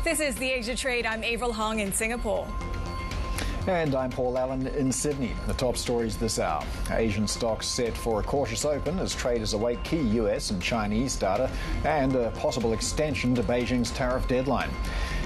This is the Asia Trade. I'm Avril Hong in Singapore. And I'm Paul Allen in Sydney. The top stories this hour. Asian stocks set for a cautious open as traders await key US and Chinese data and a possible extension to Beijing's tariff deadline.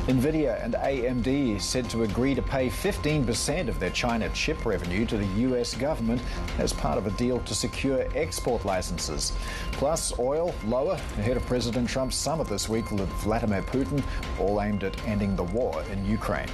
Nvidia and AMD said to agree to pay 15% of their China chip revenue to the US government as part of a deal to secure export licenses. Plus, oil lower ahead of President Trump's summit this week with Vladimir Putin, all aimed at ending the war in Ukraine.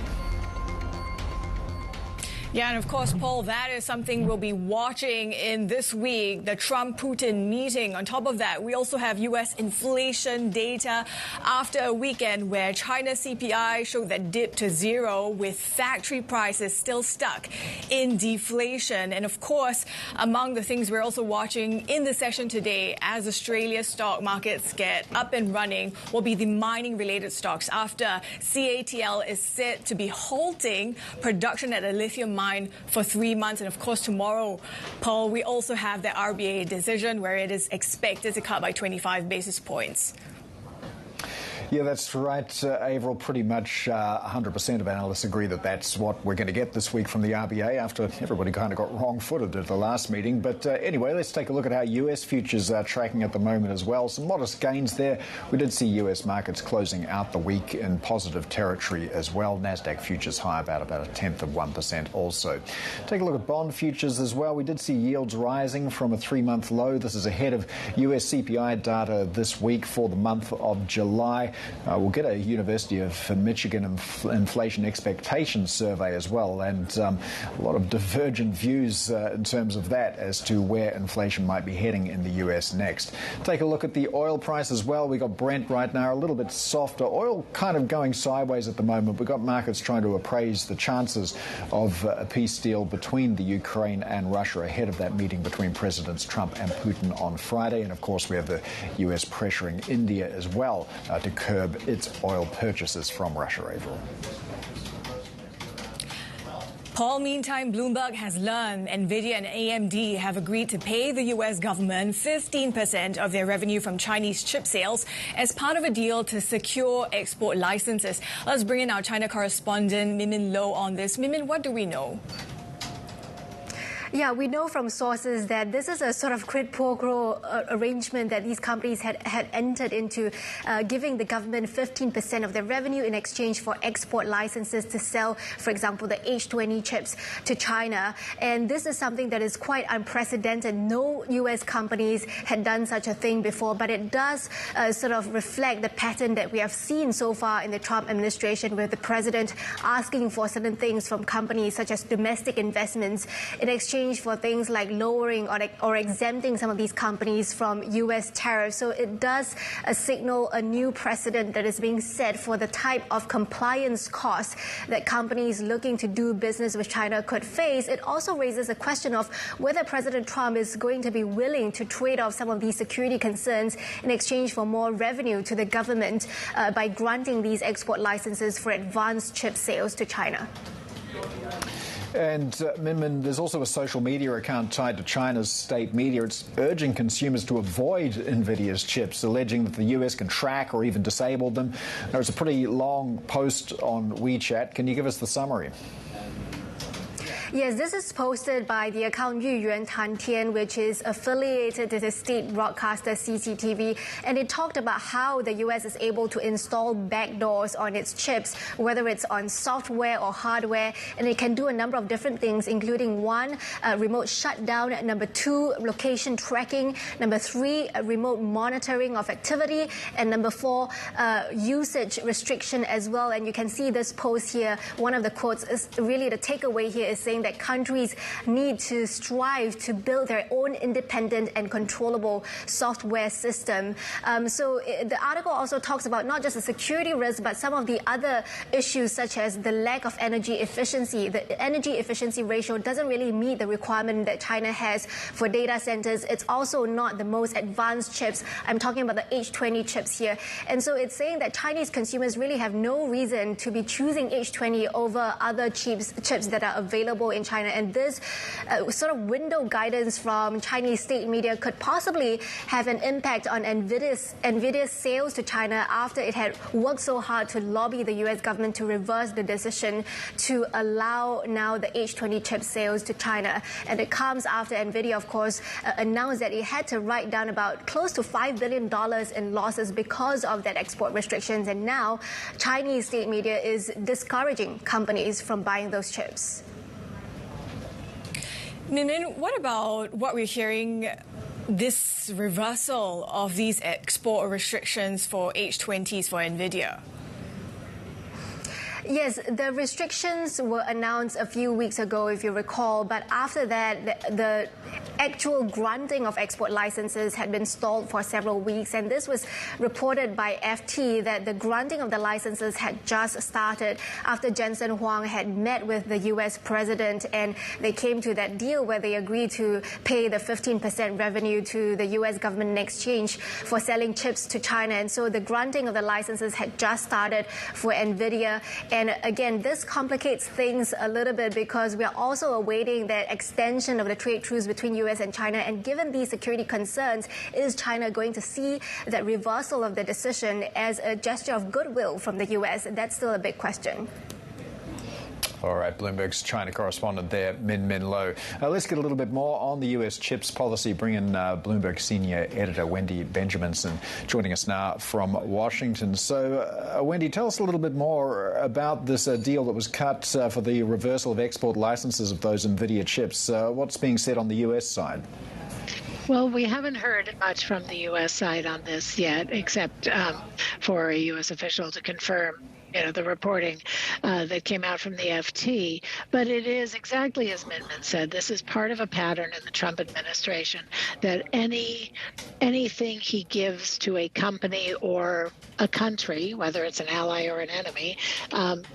Yeah, and of course, Paul, that is something we'll be watching in this week, the Trump-Putin meeting. On top of that, we also have U.S. inflation data after a weekend where China's CPI showed that dip to zero with factory prices still stuck in deflation. And of course, among the things we're also watching in the session today as Australia's stock markets get up and running will be the mining-related stocks after CATL is said to be halting production at a lithium mine for 3 months. And of course, tomorrow, Paul, we also have the RBA decision where it is expected to cut by 25 basis points. Yeah, that's right, Avril. Pretty much 100% of analysts agree that that's what we're going to get this week from the RBA after everybody kind of got wrong-footed at the last meeting. But anyway, let's take a look at how US futures are tracking at the moment as well. Some modest gains there. We did see US markets closing out the week in positive territory as well. NASDAQ futures high about a tenth of 1% also. Take a look at bond futures as well. We did see yields rising from a 3-month low. This is ahead of US CPI data this week for the month of July. We'll get a University of Michigan inflation expectations survey as well, and a lot of divergent views in terms of that as to where inflation might be heading in the US next. Take a look at the oil price as well. We got Brent right now a little bit softer. Oil kind of going sideways at the moment. We've got markets trying to appraise the chances of a peace deal between the Ukraine and Russia ahead of that meeting between Presidents Trump and Putin on Friday. And of course, we have the US pressuring India as well to curb its oil purchases from Russia, Avril. Paul, meantime, Bloomberg has learned Nvidia and AMD have agreed to pay the U.S. government 15% of their revenue from Chinese chip sales as part of a deal to secure export licenses. Let's bring in our China correspondent, Mimin Low, on this. Mimin, what do we know? Yeah, we know from sources that this is a sort of quid pro quo arrangement that these companies had entered into, giving the government 15% of their revenue in exchange for export licenses to sell, for example, the H20 chips to China. And this is something that is quite unprecedented. No U.S. companies had done such a thing before, but it does sort of reflect the pattern that we have seen so far in the Trump administration, with the president asking for certain things from companies such as domestic investments in exchange for things like lowering or exempting some of these companies from U.S. tariffs. So it does signal a new precedent that is being set for the type of compliance costs that companies looking to do business with China could face. It also raises a question of whether President Trump is going to be willing to trade off some of these security concerns in exchange for more revenue to the government by granting these export licenses for advanced chip sales to China. And, Minmin, there's also a social media account tied to China's state media. It's urging consumers to avoid Nvidia's chips, alleging that the US can track or even disable them. There's a pretty long post on WeChat. Can you give us the summary? Yes, this is posted by the account Yuyuan Tantian, which is affiliated to the state broadcaster CCTV, and it talked about how the U.S. is able to install backdoors on its chips, whether it's on software or hardware, and it can do a number of different things, including 1, remote shutdown, number 2, location tracking, number 3, remote monitoring of activity, and number 4, usage restriction as well. And you can see this post here. One of the quotes is really the takeaway here is saying that countries need to strive to build their own independent and controllable software system. So the article also talks about not just the security risk, but some of the other issues such as the lack of energy efficiency. The energy efficiency ratio doesn't really meet the requirement that China has for data centers. It's also not the most advanced chips. I'm talking about the H20 chips here. And so it's saying that Chinese consumers really have no reason to be choosing H20 over other chips that are available in China. And this sort of window guidance from Chinese state media could possibly have an impact on Nvidia's sales to China after it had worked so hard to lobby the U.S. government to reverse the decision to allow now the H20 chip sales to China. And it comes after Nvidia, of course, announced that it had to write down about close to $5 billion in losses because of that export restrictions. And now Chinese state media is discouraging companies from buying those chips. Ninh, what about what we're hearing, this reversal of these export restrictions for H20s for Nvidia? Yes, the restrictions were announced a few weeks ago, if you recall, but after that, the actual granting of export licenses had been stalled for several weeks, and this was reported by FT that the granting of the licenses had just started after Jensen Huang had met with the U.S. president, and they came to that deal where they agreed to pay the 15% revenue to the U.S. government in exchange for selling chips to China. And so the granting of the licenses had just started for Nvidia. And again, this complicates things a little bit because we are also awaiting that extension of the trade truce between U.S. and China. And given these security concerns, is China going to see that reversal of the decision as a gesture of goodwill from the U.S.? That's still a big question. All right, Bloomberg's China correspondent there, Min Lo. Let's get a little bit more on the U.S. chips policy. Bring in Bloomberg senior editor Wendy Benjaminson joining us now from Washington. So, Wendy, tell us a little bit more about this deal that was cut for the reversal of export licenses of those Nvidia chips. What's being said on the U.S. side? Well, we haven't heard much from the U.S. side on this yet, except for a U.S. official to confirm the reporting that came out from the FT. But it is exactly as Minman said. This is part of a pattern in the Trump administration that anything he gives to a company or a country, whether it's an ally or an enemy,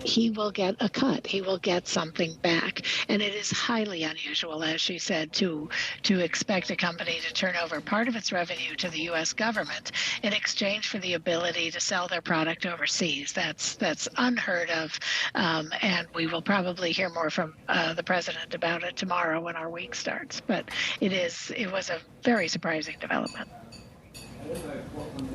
he will get a cut. He will get something back. And it is highly unusual, as she said, to expect a company to turn over part of its revenue to the U.S. government in exchange for the ability to sell their product overseas. That's unheard of, and we will probably hear more from the president about it tomorrow when our week starts. But it was a very surprising development.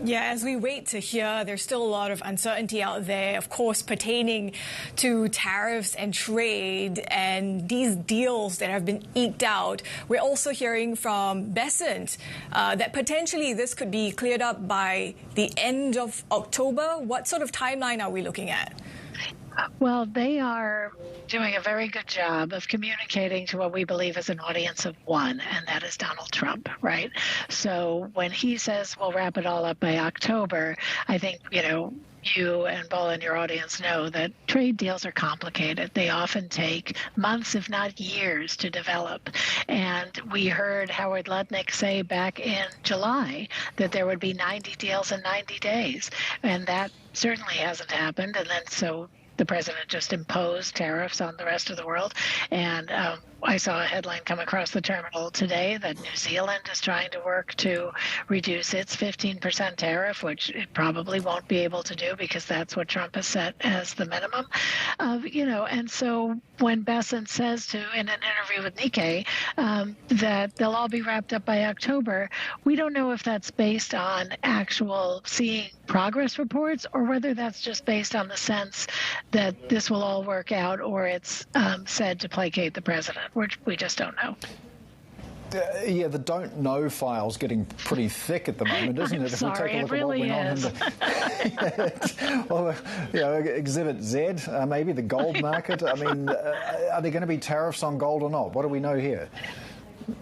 Yeah, as we wait to hear, there's still a lot of uncertainty out there, of course, pertaining to tariffs and trade and these deals that have been eked out. We're also hearing from Bessent that potentially this could be cleared up by the end of October. What sort of timeline are we looking at? Well, they are doing a very good job of communicating to what we believe is an audience of one, and that is Donald Trump, right? So when he says we'll wrap it all up by October, I think, you and Paul and your audience know that trade deals are complicated. They often take months, if not years, to develop. And we heard Howard Lutnick say back in July that there would be 90 deals in 90 days. And that certainly hasn't happened. And then so the president just imposed tariffs on the rest of the world. And I saw a headline come across the terminal today that New Zealand is trying to work to reduce its 15% tariff, which it probably won't be able to do because that's what Trump has set as the minimum. And so when Bessent says in an interview with Nikkei that they'll all be wrapped up by October, we don't know if that's based on actual seeing progress reports or whether that's just based on the sense that this will all work out or it's said to placate the president. We just don't know. Yeah, the don't know file's getting pretty thick at the moment, isn't it? If we take a look at what went on. Well, Exhibit Z, maybe the gold market. I mean, are there going to be tariffs on gold or not? What do we know here?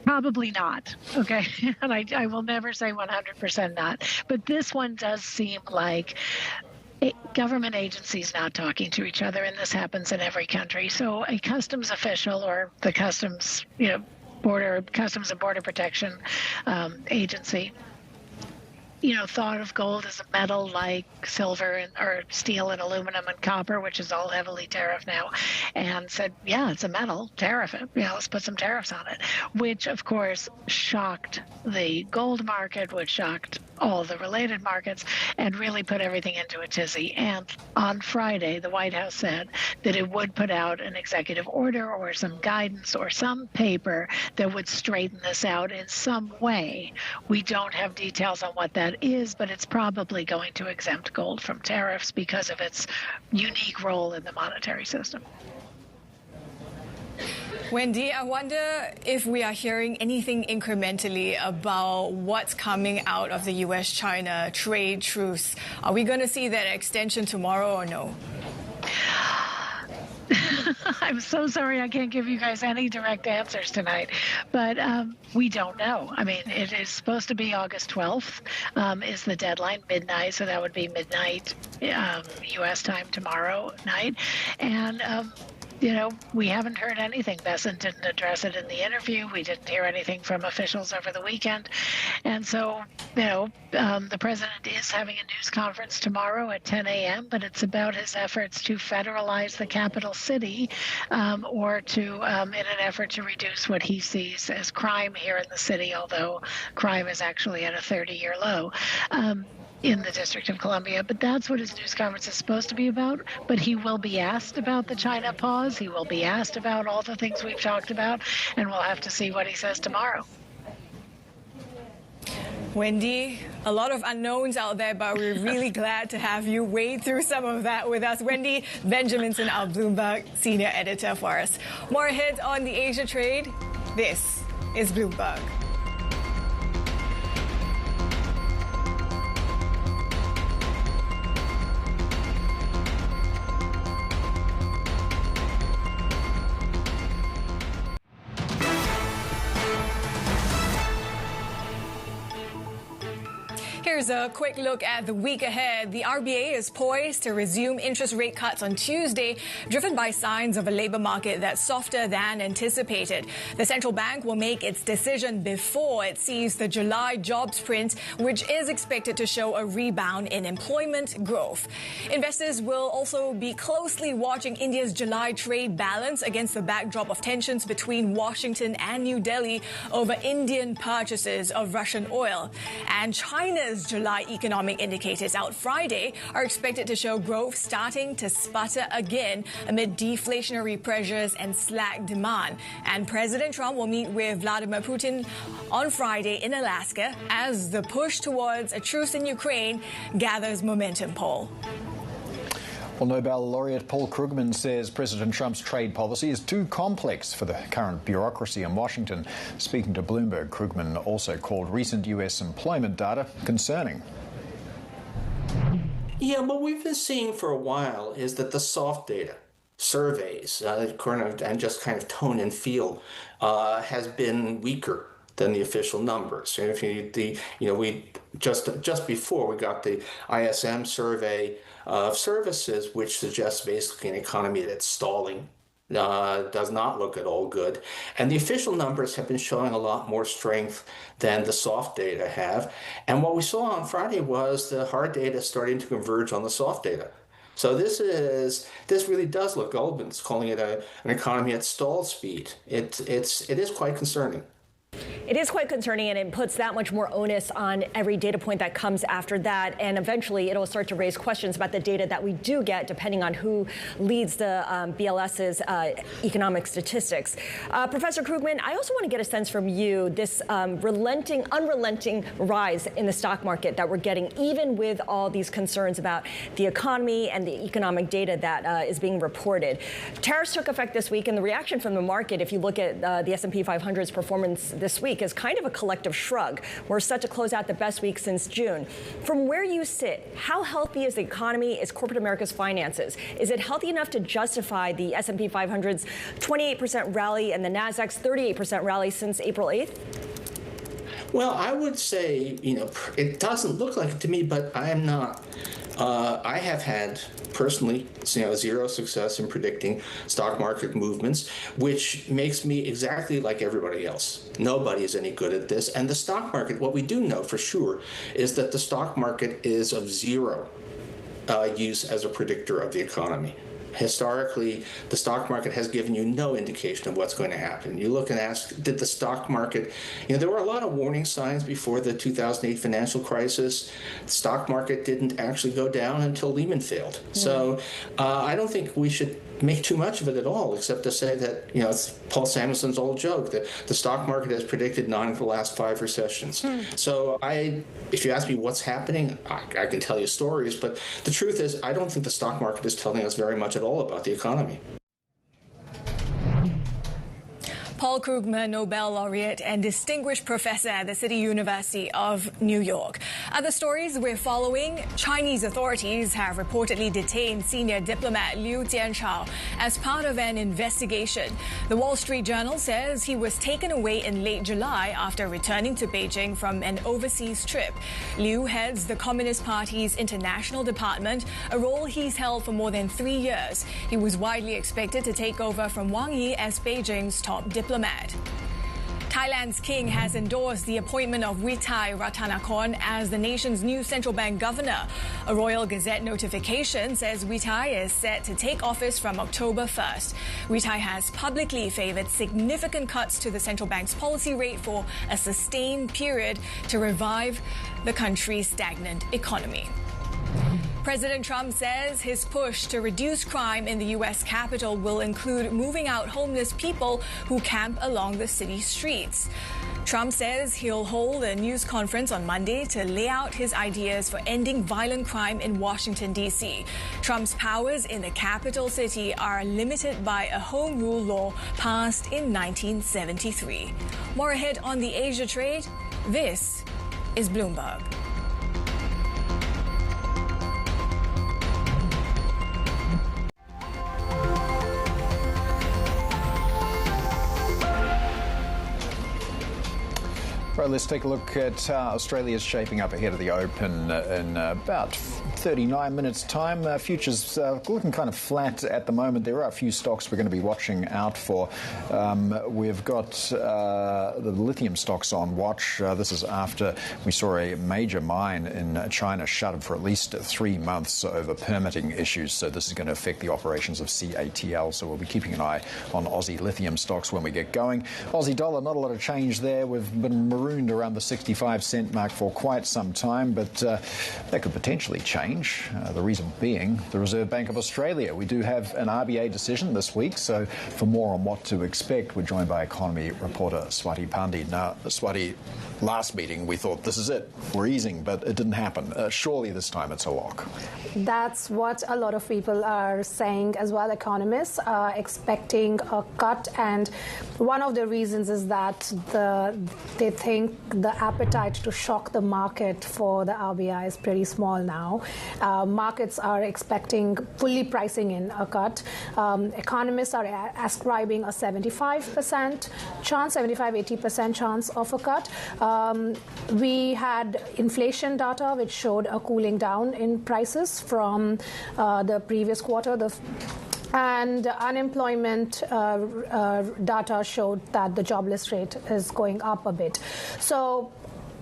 Probably not. Okay. And I will never say 100% not. But this one does seem like government agencies not talking to each other, and this happens in every country. So a customs official or the customs, Customs and Border Protection agency, thought of gold as a metal like silver or steel and aluminum and copper, which is all heavily tariffed now, and said, yeah, it's a metal, tariff it. Let's put some tariffs on it, which, of course, shocked the gold market, which shocked all the related markets and really put everything into a tizzy. And on Friday, the White House said that it would put out an executive order or some guidance or some paper that would straighten this out in some way. We don't have details on what that is, but it's probably going to exempt gold from tariffs because of its unique role in the monetary system. Wendy, I wonder if we are hearing anything incrementally about what's coming out of the U.S.-China trade truce. Are we going to see that extension tomorrow or no? I'm so sorry I can't give you guys any direct answers tonight, but we don't know. I mean, it is supposed to be August 12th is the deadline, midnight, so that would be midnight U.S. time tomorrow night. And we haven't heard anything. Bessent didn't address it in the interview. We didn't hear anything from officials over the weekend. And so, the president is having a news conference tomorrow at 10 a.m., but it's about his efforts to federalize the capital city or to, in an effort to reduce what he sees as crime here in the city, although crime is actually at a 30-year low. In the District of Columbia, but that's what his news conference is supposed to be about. But he will be asked about the China pause. He will be asked about all the things we've talked about, and we'll have to see what he says tomorrow. Wendy, a lot of unknowns out there, but we're really glad to have you wade through some of that with us. Wendy Benjaminson, our Bloomberg senior editor for us. More ahead on the Asia trade. This is Bloomberg. Here's a quick look at the week ahead. The RBA is poised to resume interest rate cuts on Tuesday, driven by signs of a labor market that's softer than anticipated. The central bank will make its decision before it sees the July jobs print, which is expected to show a rebound in employment growth. Investors will also be closely watching India's July trade balance against the backdrop of tensions between Washington and New Delhi over Indian purchases of Russian oil. And China's July economic indicators out Friday are expected to show growth starting to sputter again amid deflationary pressures and slack demand. And President Trump will meet with Vladimir Putin on Friday in Alaska as the push towards a truce in Ukraine gathers momentum, Paul. Well, Nobel laureate Paul Krugman says President Trump's trade policy is too complex for the current bureaucracy in Washington. Speaking to Bloomberg, Krugman also called recent U.S. employment data concerning. Yeah, what we've been seeing for a while is that the soft data, surveys, and just kind of tone and feel, has been weaker than the official numbers. And we just before we got the ISM survey of services, which suggests basically an economy that's stalling, does not look at all good. And the official numbers have been showing a lot more strength than the soft data have. And what we saw on Friday was the hard data starting to converge on the soft data. So this really does look, Goldman's calling it an economy at stall speed. It is quite concerning. It is quite concerning, and it puts that much more onus on every data point that comes after that. And eventually, it'll start to raise questions about the data that we do get, depending on who leads the BLS's economic statistics. Professor Krugman, I also want to get a sense from you, this unrelenting rise in the stock market that we're getting, even with all these concerns about the economy and the economic data that is being reported. Tariffs took effect this week, and the reaction from the market, if you look at the S&P 500's performance this week, is kind of a collective shrug. We're set to close out the best week since June. From where you sit, how healthy is the economy, is corporate America's finances? Is it healthy enough to justify the S&P 500's 28% rally and the Nasdaq's 38% rally since April 8th? Well, I would say, it doesn't look like it to me, but I am not. I have had, personally, zero success in predicting stock market movements, which makes me exactly like everybody else. Nobody is any good at this. And the stock market, what we do know for sure, is that the stock market is of zero use as a predictor of the economy. Historically, the stock market has given you no indication of what's going to happen. You look and ask, did the stock market, there were a lot of warning signs before the 2008 financial crisis. The stock market didn't actually go down until Lehman failed. So I don't think we should make too much of it at all, except to say that, it's Paul Samson's old joke that the stock market has predicted 9 of the last 5 recessions. So if you ask me what's happening, I can tell you stories, but the truth is I don't think the stock market is telling us very much at all about the economy. Paul Krugman, Nobel laureate and distinguished professor at the City University of New York. Other stories we're following: Chinese authorities have reportedly detained senior diplomat Liu Jianchao as part of an investigation. The Wall Street Journal says he was taken away in late July after returning to Beijing from an overseas trip. Liu heads the Communist Party's international department, a role he's held for more than 3 years. He was widely expected to take over from Wang Yi as Beijing's top diplomat. Thailand's king has endorsed the appointment of Witai Ratanakorn as the nation's new central bank governor. A Royal Gazette notification says Witai is set to take office from October 1st. Witai has publicly favored significant cuts to the central bank's policy rate for a sustained period to revive the country's stagnant economy. President Trump says his push to reduce crime in the U.S. Capitol will include moving out homeless people who camp along the city streets. Trump says he'll hold a news conference on Monday to lay out his ideas for ending violent crime in Washington, D.C. Trump's powers in the capital city are limited by a home rule law passed in 1973. More ahead on the Asia trade. This is Bloomberg. Right, let's take a look at how Australia's shaping up ahead of the Open in about 39 minutes' time. Futures looking kind of flat at the moment. There are a few stocks we're going to be watching out for. We've got the lithium stocks on watch. This is after we saw a major mine in China shuttered for at least 3 months over permitting issues. So this is going to affect the operations of CATL. So we'll be keeping an eye on Aussie lithium stocks when we get going. Aussie dollar, not a lot of change there. We've been marooned around the 65-cent mark for quite some time, but that could potentially change. The reason being the Reserve Bank of Australia. We do have an RBA decision this week, so for more on what to expect, we're joined by economy reporter Swati Pandey. Now, Swati, last meeting we thought this is it, we're easing, but it didn't happen. Surely this time it's a lock. That's what a lot of people are saying as well. Economists are expecting a cut, and one of the reasons is that they think the appetite to shock the market for the RBI is pretty small now. Markets are expecting, fully pricing in a cut. Economists are ascribing a 75% chance, 75-80% chance of a cut. We had inflation data which showed a cooling down in prices from the previous quarter. And unemployment data showed that the jobless rate is going up a bit. So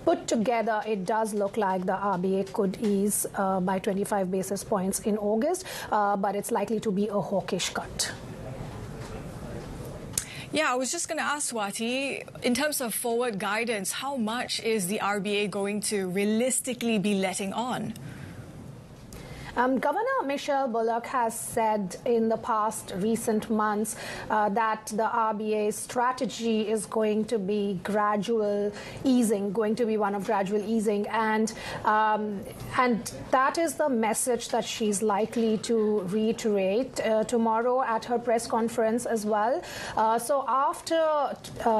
put together, it does look like the RBA could ease by 25 basis points in August, but it's likely to be a hawkish cut. Yeah, I was just going to ask Swati, in terms of forward guidance, how much is the RBA going to realistically be letting on? Governor Michelle Bullock has said in the past recent months that the RBA's strategy is going to be gradual easing, going to be one of gradual easing, and that is the message that she's likely to reiterate tomorrow at her press conference as well. So after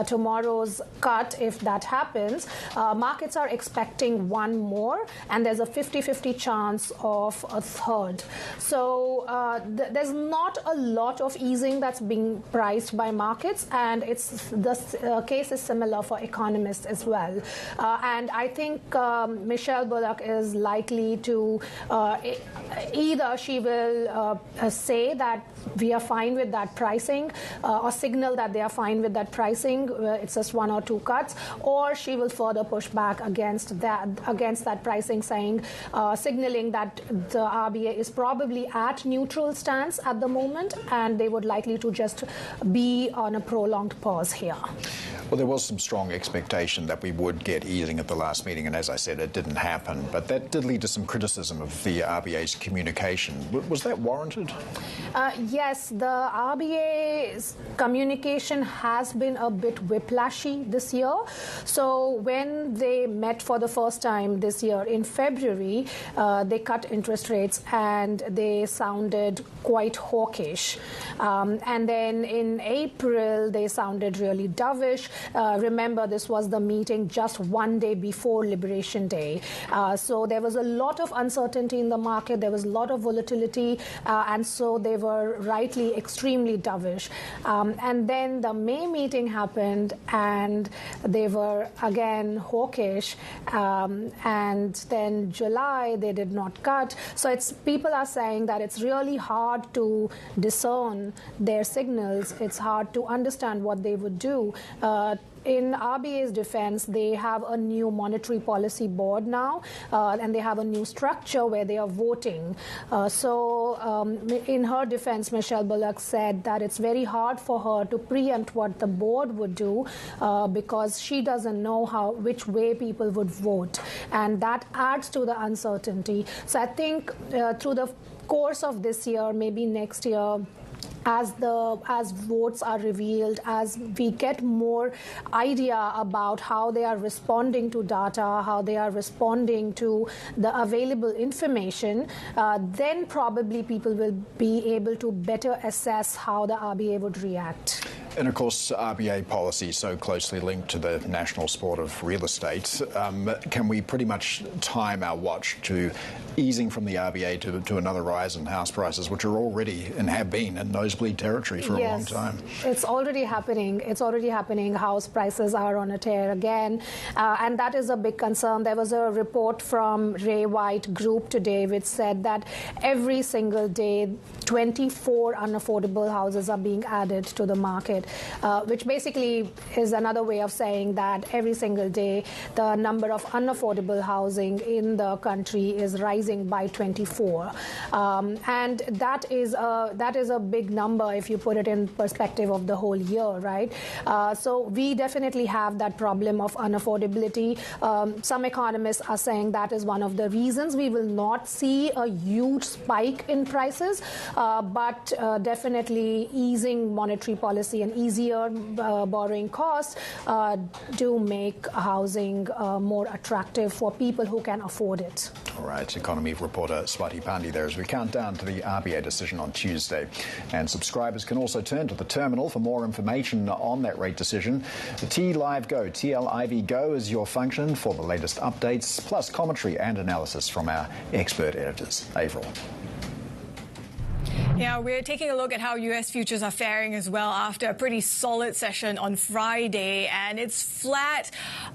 tomorrow's cut, if that happens, markets are expecting one more, and there's a 50-50 chance of a third. So there's not a lot of easing that's being priced by markets, and the case is similar for economists as well. And I think Michelle Bullock is likely to either she will say that we are fine with that pricing, or signal that they are fine with that pricing, it's just 1 or 2 cuts, or she will further push back against that pricing, saying, signaling that the RBA is probably at neutral stance at the moment, and they would likely to just be on a prolonged pause here. Well, there was some strong expectation that we would get easing at the last meeting, and as I said, it didn't happen. But that did lead to some criticism of the RBA's communication. Was that warranted? Yes, the RBA's communication has been a bit whiplashy this year. So when they met for the first time this year in February, they cut interest rates and they sounded quite hawkish. And then in April, they sounded really dovish. Remember, this was the meeting just one day before Liberation Day. So there was a lot of uncertainty in the market. There was a lot of volatility. And so they were rightly extremely dovish. And then the May meeting happened and they were again hawkish. And then July, they did not cut. So people are saying that it's really hard to discern their signals. It's hard to understand what they would do. In RBA's defense, they have a new monetary policy board now, and they have a new structure where they are voting. In her defense, Michelle Bullock said that it's very hard for her to preempt what the board would do because she doesn't know which way people would vote. And that adds to the uncertainty. So I think through the course of this year, maybe next year, as votes are revealed, as we get more idea about how they are responding to data, how they are responding to the available information, then probably people will be able to better assess how the RBA would react. And of course, RBA policy so closely linked to the national sport of real estate. Can we pretty much time our watch to easing from the RBA to another rise in house prices, which are already and have been in nosebleed territory for a long time? It's already happening. It's already happening. House prices are on a tear again. And that is a big concern. There was a report from Ray White Group today which said that every single day, 24 unaffordable houses are being added to the market, which basically is another way of saying that every single day the number of unaffordable housing in the country is rising by 24. And that is a big number if you put it in perspective of the whole year, right? So we definitely have that problem of unaffordability. Some economists are saying that is one of the reasons we will not see a huge spike in prices, but definitely easing monetary policy and easier borrowing costs do make housing more attractive for people who can afford it. All right, economy reporter Swati Pandey there as we count down to the RBA decision on Tuesday. And subscribers can also turn to the terminal for more information on that rate decision. The T-Live Go, TLIV Go is your function for the latest updates, plus commentary and analysis from our expert editors. Avril. Yeah, we're taking a look at how U.S. futures are faring as well after a pretty solid session on Friday, and it's flat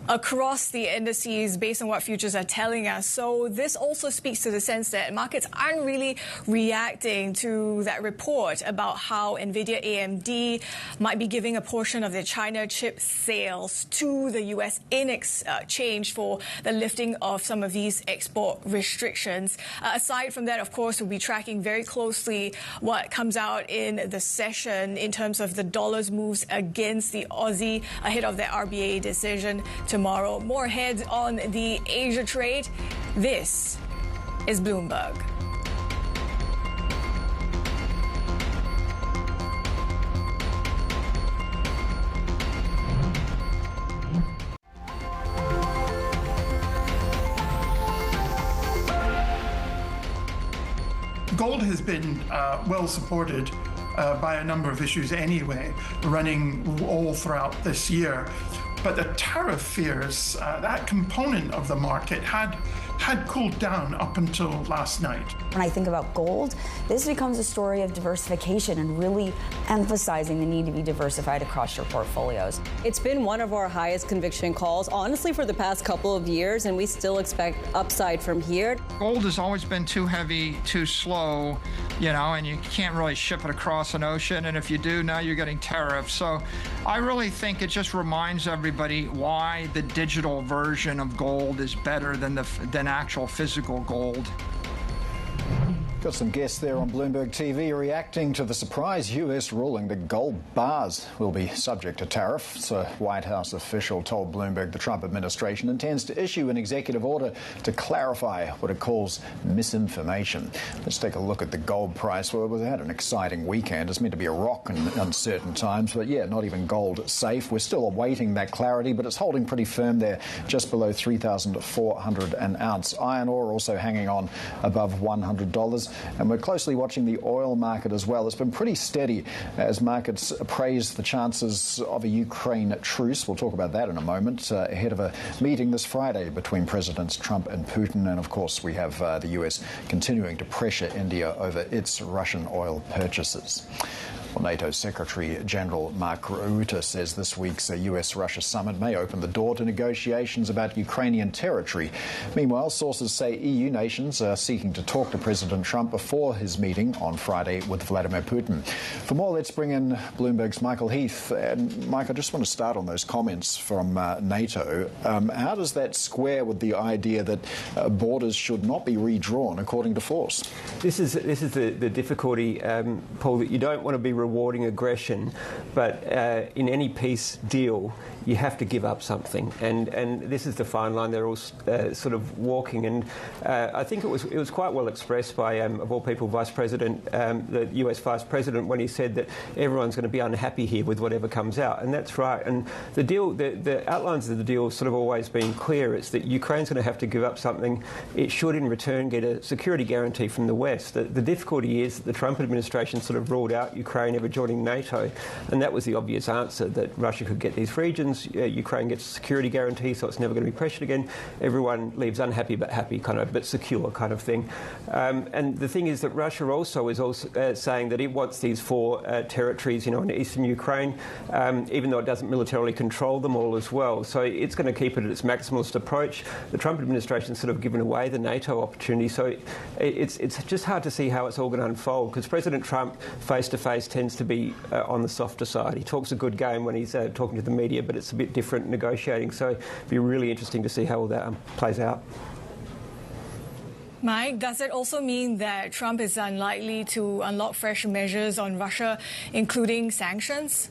across the indices based on what futures are telling us. So this also speaks to the sense that markets aren't really reacting to that report about how Nvidia AMD might be giving a portion of their China chip sales to the U.S. in exchange for the lifting of some of these export restrictions. Aside from that, of course, we'll be tracking very closely what comes out in the session in terms of the dollar's moves against the Aussie ahead of the RBA decision tomorrow. More ahead on the Asia trade. This is Bloomberg. Gold has been well supported by a number of issues anyway, running all throughout this year. But the tariff fears, that component of the market had cooled down up until last night. When I think about gold, this becomes a story of diversification and really emphasizing the need to be diversified across your portfolios. It's been one of our highest conviction calls, honestly, for the past couple of years, and we still expect upside from here. Gold has always been too heavy, too slow, and you can't really ship it across an ocean, and if you do, now you're getting tariffs. So I really think it just reminds everybody why the digital version of gold is better than actual physical gold. Got some guests there on Bloomberg TV reacting to the surprise US ruling that gold bars will be subject to tariffs. A White House official told Bloomberg the Trump administration intends to issue an executive order to clarify what it calls misinformation. Let's take a look at the gold price. Well, we had an exciting weekend. It's meant to be a rock in uncertain times, but yeah, not even gold safe. We're still awaiting that clarity, but it's holding pretty firm there, just below $3,400 an ounce. Iron ore also hanging on above $100. And we're closely watching the oil market as well. It's been pretty steady as markets appraise the chances of a Ukraine truce. We'll talk about that in a moment, ahead of a meeting this Friday between Presidents Trump and Putin. And, of course, we have the US continuing to pressure India over its Russian oil purchases. Well, NATO Secretary General Mark Rutte says this week's US-Russia summit may open the door to negotiations about Ukrainian territory. Meanwhile, sources say EU nations are seeking to talk to President Trump before his meeting on Friday with Vladimir Putin. For more, let's bring in Bloomberg's Michael Heath. And, Mike, I just want to start on those comments from NATO. How does that square with the idea that borders should not be redrawn according to force? This is the difficulty, Paul, that you don't want to be rewarding aggression, but in any peace deal you have to give up something, and this is the fine line they're all sort of walking. And I think it was quite well expressed by, of all people, Vice President, the US Vice President, when he said that everyone's going to be unhappy here with whatever comes out, and that's right. And the deal, the outlines of the deal, have sort of always been clear. It's that Ukraine's going to have to give up something. It should, in return, get a security guarantee from the West. The difficulty is that the Trump administration sort of ruled out Ukraine ever joining NATO, and that was the obvious answer, that Russia could get these regions. Ukraine gets a security guarantee, so it's never going to be pressured again. Everyone leaves unhappy but happy, kind of, but secure kind of thing. And the thing is that Russia also is saying that it wants these 4 territories, in eastern Ukraine, even though it doesn't militarily control them all as well. So it's going to keep it at its maximalist approach. The Trump administration's sort of given away the NATO opportunity, so it's just hard to see how it's all going to unfold, because President Trump face-to-face tends to be on the softer side. He talks a good game when he's talking to the media, but it's a bit different negotiating. So it'd be really interesting to see how all that plays out. Mike, does it also mean that Trump is unlikely to unlock fresh measures on Russia, including sanctions?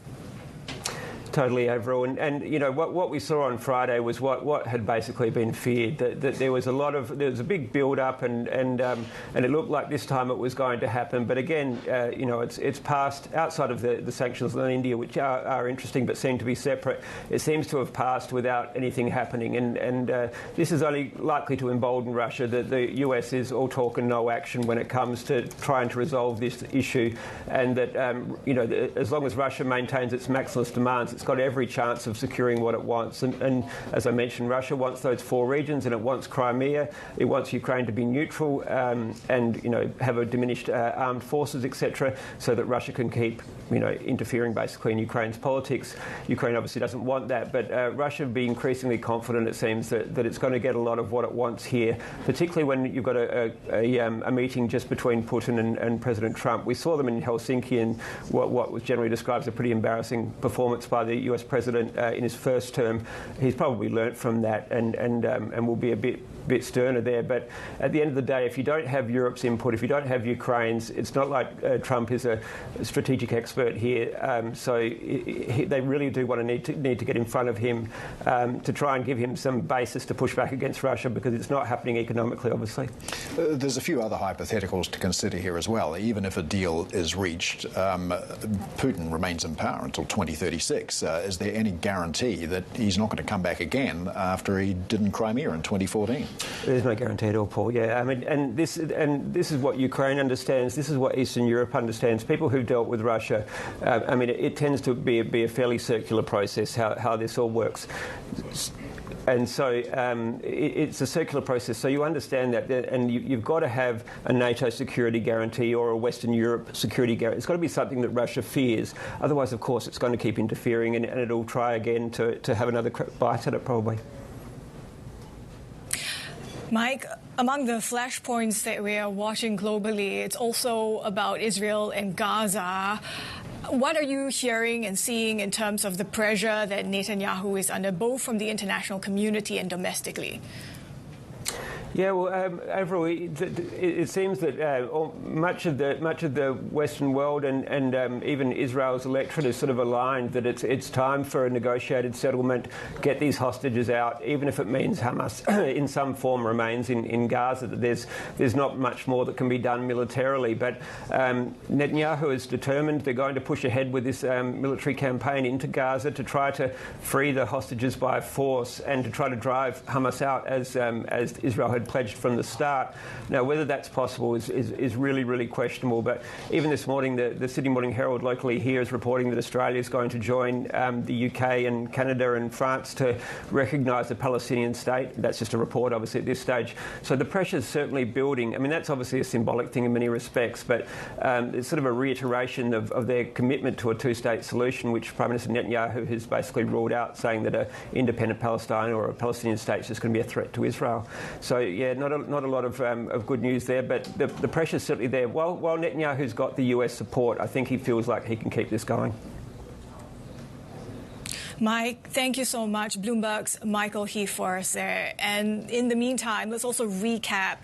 Totally, Avril. And what we saw on Friday was what had basically been feared, that there was a big build-up, and it looked like this time it was going to happen. But again, it's passed outside of the sanctions on India, which are interesting but seem to be separate. It seems to have passed without anything happening, and this is only likely to embolden Russia. That the US is all talk and no action when it comes to trying to resolve this issue, and that as long as Russia maintains its maximalist demands, it's got every chance of securing what it wants. And as I mentioned, Russia wants those 4 regions, and it wants Crimea. It wants Ukraine to be neutral and have a diminished armed forces, etc., so that Russia can keep interfering basically in Ukraine's politics. Ukraine obviously doesn't want that, but Russia would be increasingly confident, it seems, that it's going to get a lot of what it wants here, particularly when you've got a meeting just between Putin and President Trump. We saw them in Helsinki, and what was generally described as a pretty embarrassing performance by the US president in his first term. He's probably learnt from that and will be a bit sterner there. But at the end of the day, if you don't have Europe's input, if you don't have Ukraine's, it's not like Trump is a strategic expert here. So they really do need to get in front of him to try and give him some basis to push back against Russia, because it's not happening economically, obviously. There's a few other hypotheticals to consider here as well. Even if a deal is reached, Putin remains in power until 2036. Is there any guarantee that he's not going to come back again after he did in Crimea in 2014? There's no guarantee at all, Paul. Yeah, I mean, and this is what Ukraine understands. This is what Eastern Europe understands. People who've dealt with Russia, I mean, it tends to be a fairly circular process how this all works. And so it's a circular process. So you understand that, and you've got to have a NATO security guarantee or a Western Europe security guarantee. It's got to be something that Russia fears. Otherwise, of course, it's going to keep interfering, and it'll try again to have another bite at it, probably. Mike, among the flashpoints that we are watching globally, it's also about Israel and Gaza. What are you hearing and seeing in terms of the pressure that Netanyahu is under, both from the international community and domestically? Yeah, well, Avril, it seems that much of the Western world and even Israel's electorate is sort of aligned that it's time for a negotiated settlement, get these hostages out, even if it means Hamas in some form remains in Gaza. That there's not much more that can be done militarily. But Netanyahu is determined. They're going to push ahead with this military campaign into Gaza to try to free the hostages by force and to try to drive Hamas out as Israel had pledged from the start. Now, whether that's possible is really, really questionable. But even this morning, the Sydney Morning Herald locally here is reporting that Australia is going to join the UK and Canada and France to recognise the Palestinian state. That's just a report, obviously, at this stage. So the pressure is certainly building. I mean, that's obviously a symbolic thing in many respects, but it's sort of a reiteration of their commitment to a two-state solution, which Prime Minister Netanyahu has basically ruled out, saying that an independent Palestine or a Palestinian state is just going to be a threat to Israel. So, yeah, not a lot of good news there, but the pressure's certainly there. While Netanyahu's got the US support, I think he feels like he can keep this going. Mike, thank you so much. Bloomberg's Michael Heath for us there. And in the meantime, let's also recap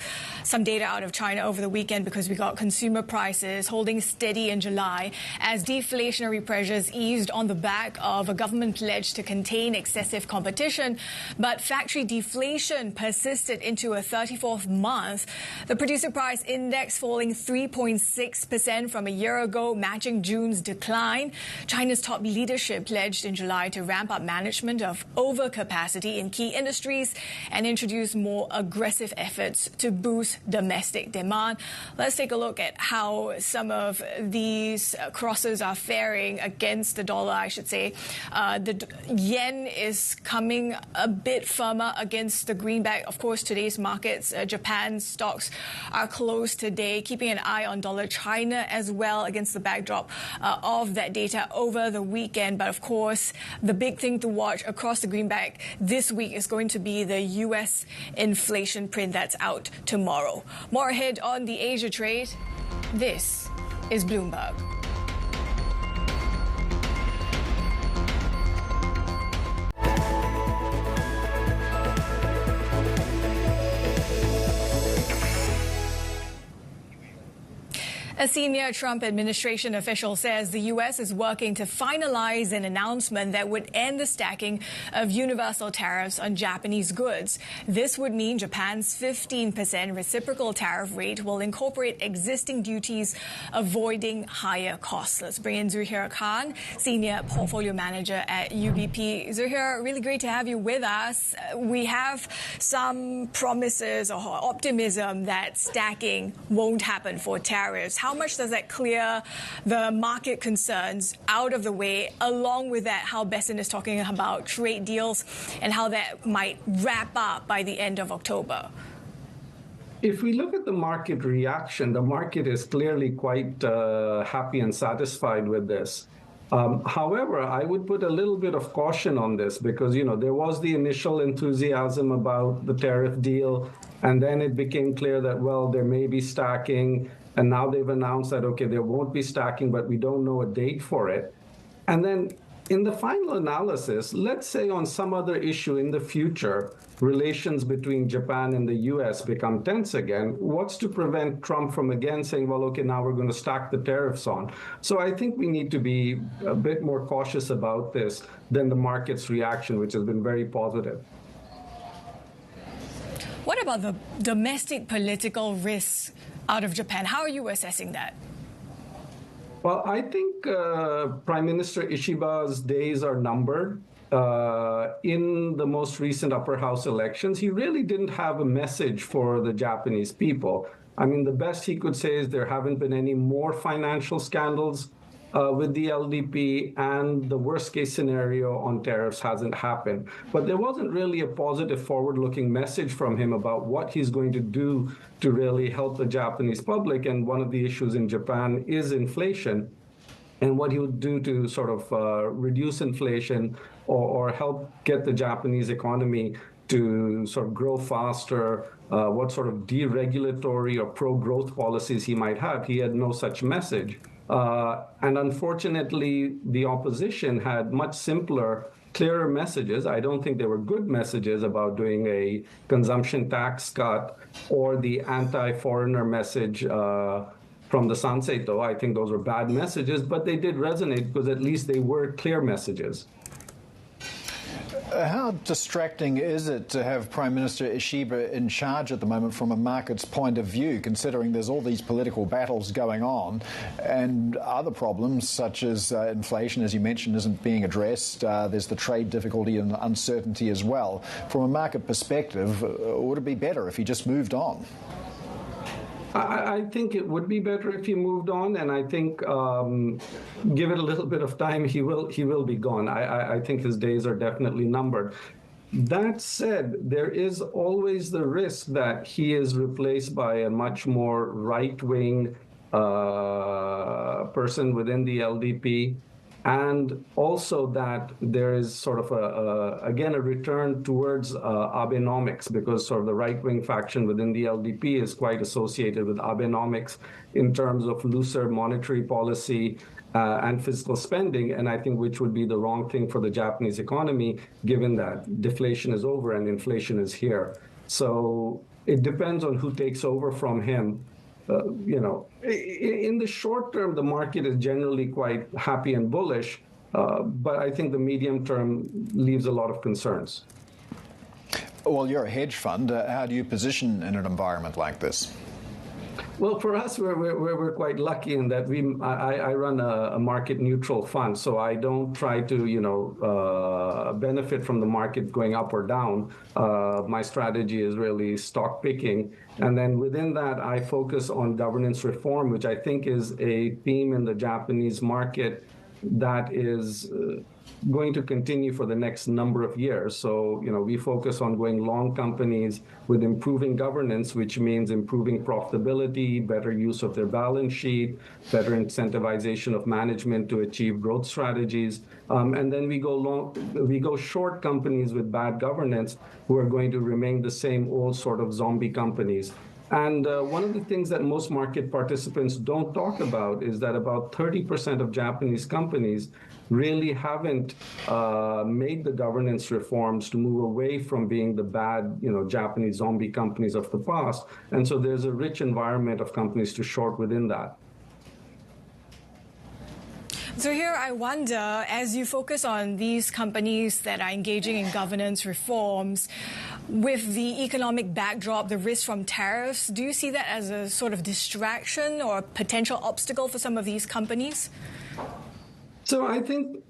some data out of China over the weekend, because we got consumer prices holding steady in July as deflationary pressures eased on the back of a government pledge to contain excessive competition. But factory deflation persisted into a 34th month. The producer price index falling 3.6% from a year ago, matching June's decline. China's top leadership pledged in July to ramp up management of overcapacity in key industries and introduce more aggressive efforts to boost domestic demand. Let's take a look at how some of these crosses are faring against the dollar, I should say. The yen is coming a bit firmer against the greenback. Of course, today's markets, Japan's stocks are closed today, keeping an eye on dollar. China as well against the backdrop of that data over the weekend. But of course, the big thing to watch across the greenback this week is going to be the U.S. inflation print that's out tomorrow. More ahead on the Asia trade. This is Bloomberg. A senior Trump administration official says the U.S. is working to finalize an announcement that would end the stacking of universal tariffs on Japanese goods. This would mean Japan's 15% reciprocal tariff rate will incorporate existing duties, avoiding higher costs. Let's bring in Zuhair Khan, senior portfolio manager at UBP. Zuhair, really great to have you with us. We have some promises or optimism that stacking won't happen for tariffs. How much does that clear the market concerns out of the way? Along with that, how Bessent is talking about trade deals and how that might wrap up by the end of October. If we look at the market reaction, the market is clearly quite happy and satisfied with this. However, I would put a little bit of caution on this because, there was the initial enthusiasm about the tariff deal, and then it became clear that, well, there may be stacking, and now they've announced that, okay, there won't be stacking, but we don't know a date for it. And then in the final analysis, let's say on some other issue in the future, relations between Japan and the U.S. become tense again, what's to prevent Trump from again saying, well, okay, now we're going to stack the tariffs on? So I think we need to be a bit more cautious about this than the market's reaction, which has been very positive. What about the domestic political risks out of Japan? How are you assessing that? Well, I think Prime Minister Ishiba's days are numbered. In the most recent upper house elections, he really didn't have a message for the Japanese people. I mean, the best he could say is there haven't been any more financial scandals with the LDP, and the worst case scenario on tariffs hasn't happened. But there wasn't really a positive forward-looking message from him about what he's going to do to really help the Japanese public. And one of the issues in Japan is inflation, and what he would do to sort of reduce inflation or help get the Japanese economy to sort of grow faster, what sort of deregulatory or pro-growth policies he might have. He had no such message. And unfortunately, the opposition had much simpler clearer messages. I don't think they were good messages about doing a consumption tax cut or the anti-foreigner message from the Sanseito. I think those were bad messages, but they did resonate because at least they were clear messages. How distracting is it to have Prime Minister Ishiba in charge at the moment from a market's point of view, considering there's all these political battles going on and other problems such as inflation, as you mentioned, isn't being addressed. There's the trade difficulty and uncertainty as well. From a market perspective, would it be better if he just moved on? I think it would be better if he moved on, and I think give it a little bit of time, he will be gone. I think his days are definitely numbered. That said, there is always the risk that he is replaced by a much more right-wing person within the LDP, and also that there is sort of again a return towards Abenomics, because sort of the right-wing faction within the LDP is quite associated with Abenomics in terms of looser monetary policy and fiscal spending, and I think which would be the wrong thing for the Japanese economy, given that deflation is over and inflation is here. So it depends on who takes over from him. In the short term, the market is generally quite happy and bullish, but I think the medium term leaves a lot of concerns. Well, you're a hedge fund. How do you position in an environment like this? Well, for us, we're quite lucky in that I run a market neutral fund, so I don't try to benefit from the market going up or down. My strategy is really stock picking, and then within that, I focus on governance reform, which I think is a theme in the Japanese market that is going to continue for the next number of years. So, we focus on going long companies with improving governance, which means improving profitability, better use of their balance sheet, better incentivization of management to achieve growth strategies. And then we go short companies with bad governance who are going to remain the same old sort of zombie companies. And one of the things that most market participants don't talk about is that about 30% of Japanese companies really haven't made the governance reforms to move away from being the bad, Japanese zombie companies of the past. And so there's a rich environment of companies to short within that. So here I wonder, as you focus on these companies that are engaging in governance reforms, with the economic backdrop, the risk from tariffs, do you see that as a sort of distraction or a potential obstacle for some of these companies? So I think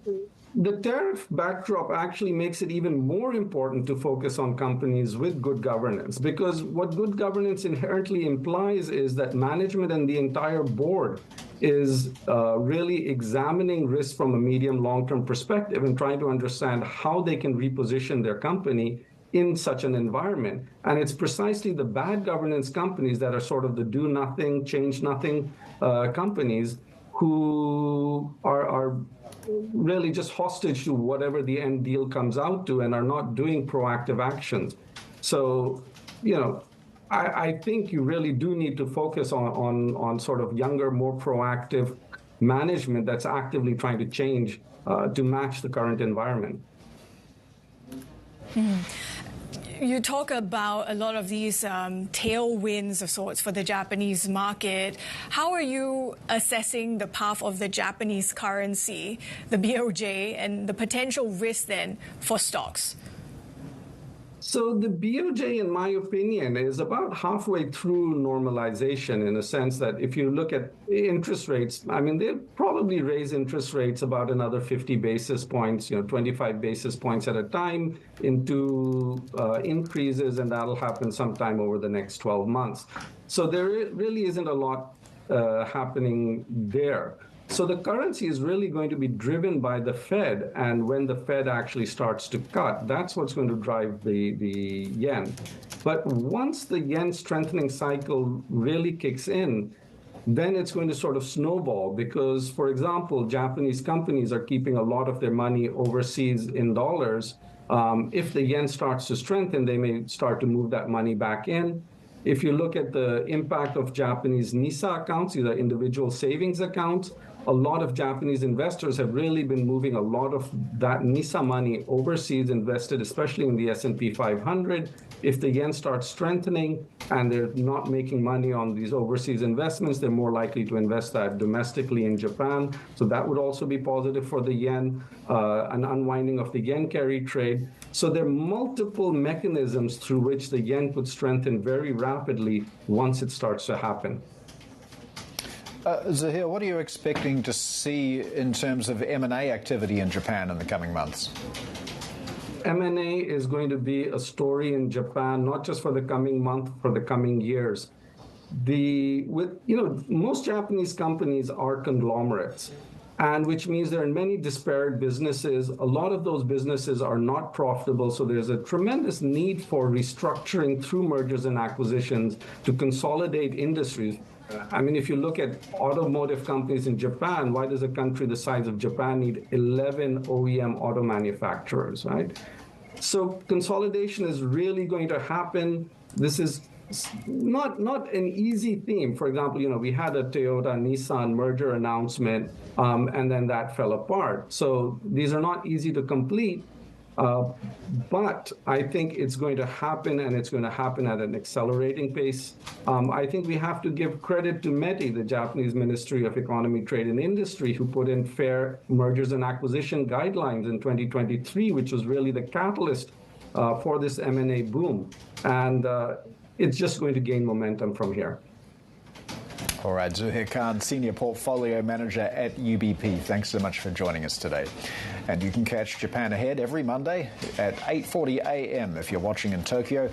the tariff backdrop actually makes it even more important to focus on companies with good governance, because what good governance inherently implies is that management and the entire board is really examining risk from a medium long-term perspective and trying to understand how they can reposition their company in such an environment. And it's precisely the bad governance companies that are sort of the do nothing, change nothing companies who are really just hostage to whatever the end deal comes out to and are not doing proactive actions. So, I think you really do need to focus on sort of younger, more proactive management that's actively trying to change to match the current environment. Mm-hmm. You talk about a lot of these tailwinds of sorts for the Japanese market. How are you assessing the path of the Japanese currency, the BOJ, and the potential risk then for stocks? So the BOJ, in my opinion, is about halfway through normalization, in a sense that if you look at interest rates, they'll probably raise interest rates about another 50 basis points, 25 basis points at a time into increases, and that'll happen sometime over the next 12 months. So there really isn't a lot happening there. So the currency is really going to be driven by the Fed, and when the Fed actually starts to cut, that's what's going to drive the yen. But once the yen strengthening cycle really kicks in, then it's going to sort of snowball because, for example, Japanese companies are keeping a lot of their money overseas in dollars. If the yen starts to strengthen, they may start to move that money back in. If you look at the impact of Japanese NISA accounts, these are individual savings accounts, a lot of Japanese investors have really been moving a lot of that NISA money overseas, invested especially in the S&P 500. If the yen starts strengthening and they're not making money on these overseas investments, they're more likely to invest that domestically in Japan. So that would also be positive for the yen, an unwinding of the yen carry trade. So there are multiple mechanisms through which the yen could strengthen very rapidly once it starts to happen. Zuhair, what are you expecting to see in terms of M&A activity in Japan in the coming months? M&A is going to be a story in Japan, not just for the coming month, for the coming years. Most Japanese companies are conglomerates, and which means there are many disparate businesses. A lot of those businesses are not profitable, so there's a tremendous need for restructuring through mergers and acquisitions to consolidate industries. I mean, if you look at automotive companies in Japan, why does a country the size of Japan need 11 OEM auto manufacturers, right? So consolidation is really going to happen. This is not an easy theme. For example, we had a Toyota-Nissan merger announcement, and then that fell apart. So these are not easy to complete. But I think it's going to happen, and it's going to happen at an accelerating pace. I think we have to give credit to METI, the Japanese Ministry of Economy, Trade and Industry, who put in fair mergers and acquisition guidelines in 2023, which was really the catalyst for this M&A boom. And it's just going to gain momentum from here. All right, Zuhair Khan, Senior Portfolio Manager at UBP. Thanks so much for joining us today. And you can catch Japan Ahead every Monday at 8:40 a.m. if you're watching in Tokyo.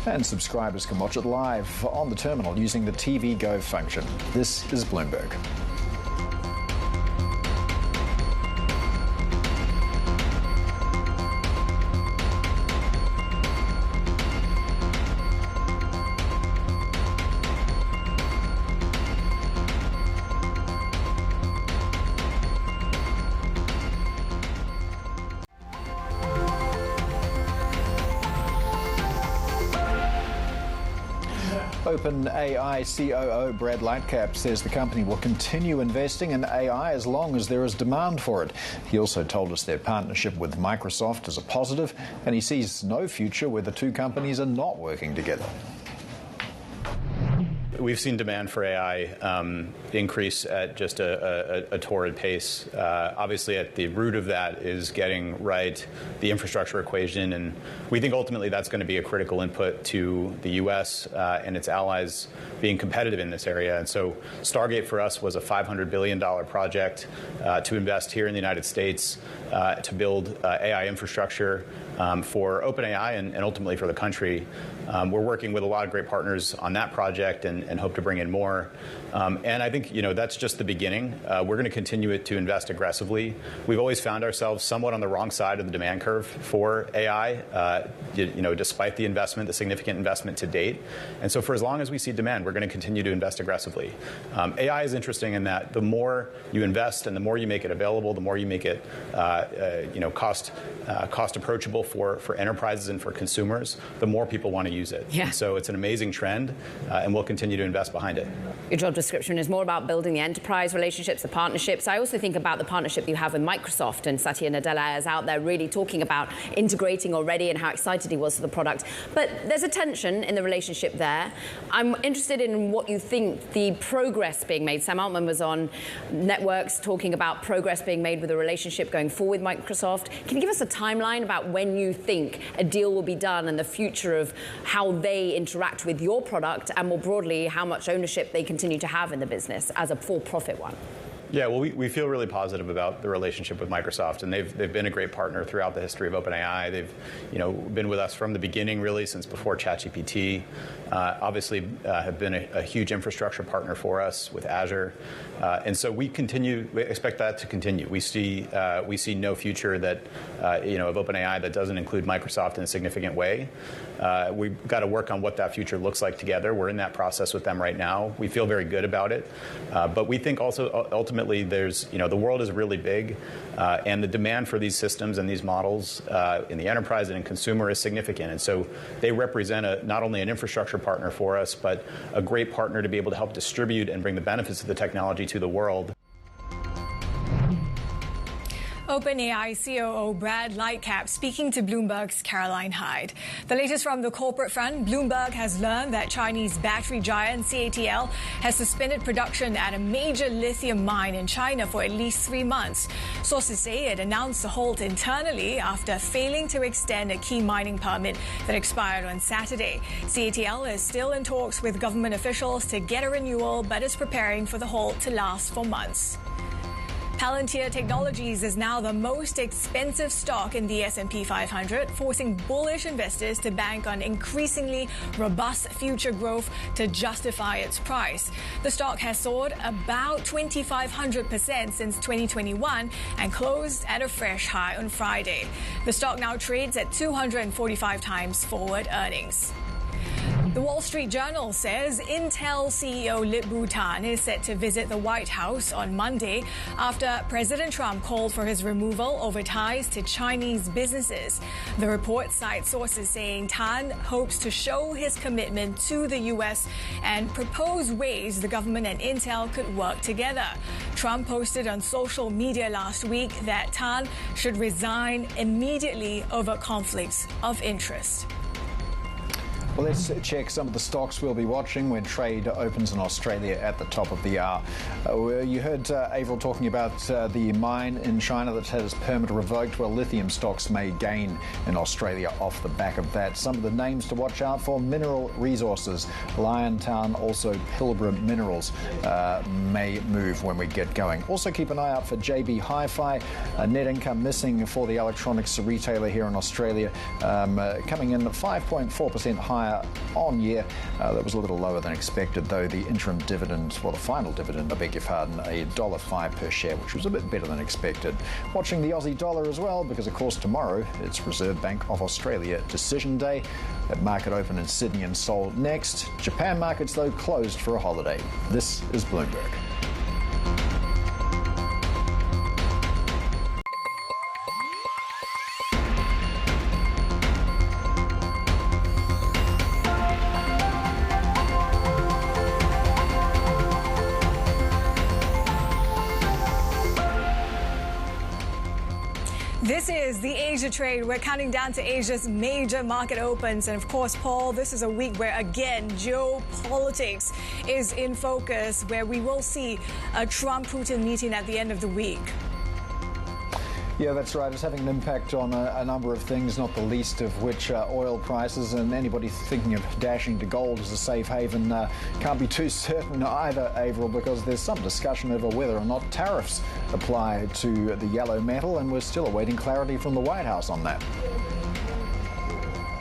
And subscribers can watch it live on the terminal using the TV Go function. This is Bloomberg. OpenAI COO Brad Lightcap says the company will continue investing in AI as long as there is demand for it. He also told us their partnership with Microsoft is a positive, and he sees no future where the two companies are not working together. We've seen demand for AI increase at just a torrid pace. Obviously, at the root of that is getting right the infrastructure equation, and we think ultimately that's going to be a critical input to the U.S. And its allies being competitive in this area. And so Stargate for us was a $500 billion project to invest here in the United States to build AI infrastructure for OpenAI and ultimately for the country. We're working with a lot of great partners on that project and hope to bring in more. And I think, that's just the beginning. We're going to continue to invest aggressively. We've always found ourselves somewhat on the wrong side of the demand curve for AI, despite the significant investment to date. And so for as long as we see demand, we're going to continue to invest aggressively. AI is interesting in that the more you invest and the more you make it available, the more you make it cost approachable for enterprises and for consumers, the more people want to use it. Yeah. So it's an amazing trend, and we'll continue to invest behind it. Your job description is more about building the enterprise relationships, the partnerships. I also think about the partnership you have with Microsoft, and Satya Nadella is out there really talking about integrating already and how excited he was for the product. But there's a tension in the relationship there. I'm interested in what you think the progress being made. Sam Altman was on Networks talking about progress being made with the relationship going forward with Microsoft. Can you give us a timeline about when you think a deal will be done and the future of how they interact with your product, and more broadly, how much ownership they continue to have in the business as a for-profit one? Yeah, well, we feel really positive about the relationship with Microsoft, and they've been a great partner throughout the history of OpenAI. They've been with us from the beginning, really, since before ChatGPT. Obviously, have been a huge infrastructure partner for us with Azure, and so we expect that to continue. We see no future that of OpenAI that doesn't include Microsoft in a significant way. We've got to work on what that future looks like together. We're in that process with them right now. We feel very good about it, but we think also ultimately ultimately, there's, the world is really big, and the demand for these systems and these models in the enterprise and in consumer is significant. And so they represent not only an infrastructure partner for us, but a great partner to be able to help distribute and bring the benefits of the technology to the world. OpenAI COO Brad Lightcap speaking to Bloomberg's Caroline Hyde. The latest from the corporate front, Bloomberg has learned that Chinese battery giant CATL has suspended production at a major lithium mine in China for at least 3 months. Sources say it announced the halt internally after failing to extend a key mining permit that expired on Saturday. CATL is still in talks with government officials to get a renewal, but is preparing for the halt to last for months. Palantir Technologies is now the most expensive stock in the S&P 500, forcing bullish investors to bank on increasingly robust future growth to justify its price. The stock has soared about 2,500% since 2021 and closed at a fresh high on Friday. The stock now trades at 245 times forward earnings. The Wall Street Journal says Intel CEO Lip-Bu Tan is set to visit the White House on Monday after President Trump called for his removal over ties to Chinese businesses. The report cites sources saying Tan hopes to show his commitment to the U.S. and propose ways the government and Intel could work together. Trump posted on social media last week that Tan should resign immediately over conflicts of interest. Well, let's check some of the stocks we'll be watching when trade opens in Australia at the top of the hour. You heard Avril talking about the mine in China that's had its permit revoked. Well, lithium stocks may gain in Australia off the back of that. Some of the names to watch out for: Mineral Resources, Liontown, also Pilbara Minerals may move when we get going. Also keep an eye out for JB Hi-Fi. Net income missing for the electronics retailer here in Australia, coming in at 5.4% higher on year. That was a little lower than expected, though. The interim dividend, well, the final dividend, I beg your pardon, $1.05 per share, which was a bit better than expected. Watching the Aussie dollar as well, because of course tomorrow it's Reserve Bank of Australia decision day. At market open in Sydney and Seoul next. Japan markets, though, closed for a holiday. This is Bloomberg. This is the Asia trade. We're counting down to Asia's major market opens. And of course, Paul, this is a week where, again, geopolitics is in focus, where we will see a Trump-Putin meeting at the end of the week. Yeah, that's right. It's having an impact on a number of things, not the least of which oil prices. And anybody thinking of dashing to gold as a safe haven can't be too certain either, Avril, because there's some discussion over whether or not tariffs apply to the yellow metal, and we're still awaiting clarity from the White House on that.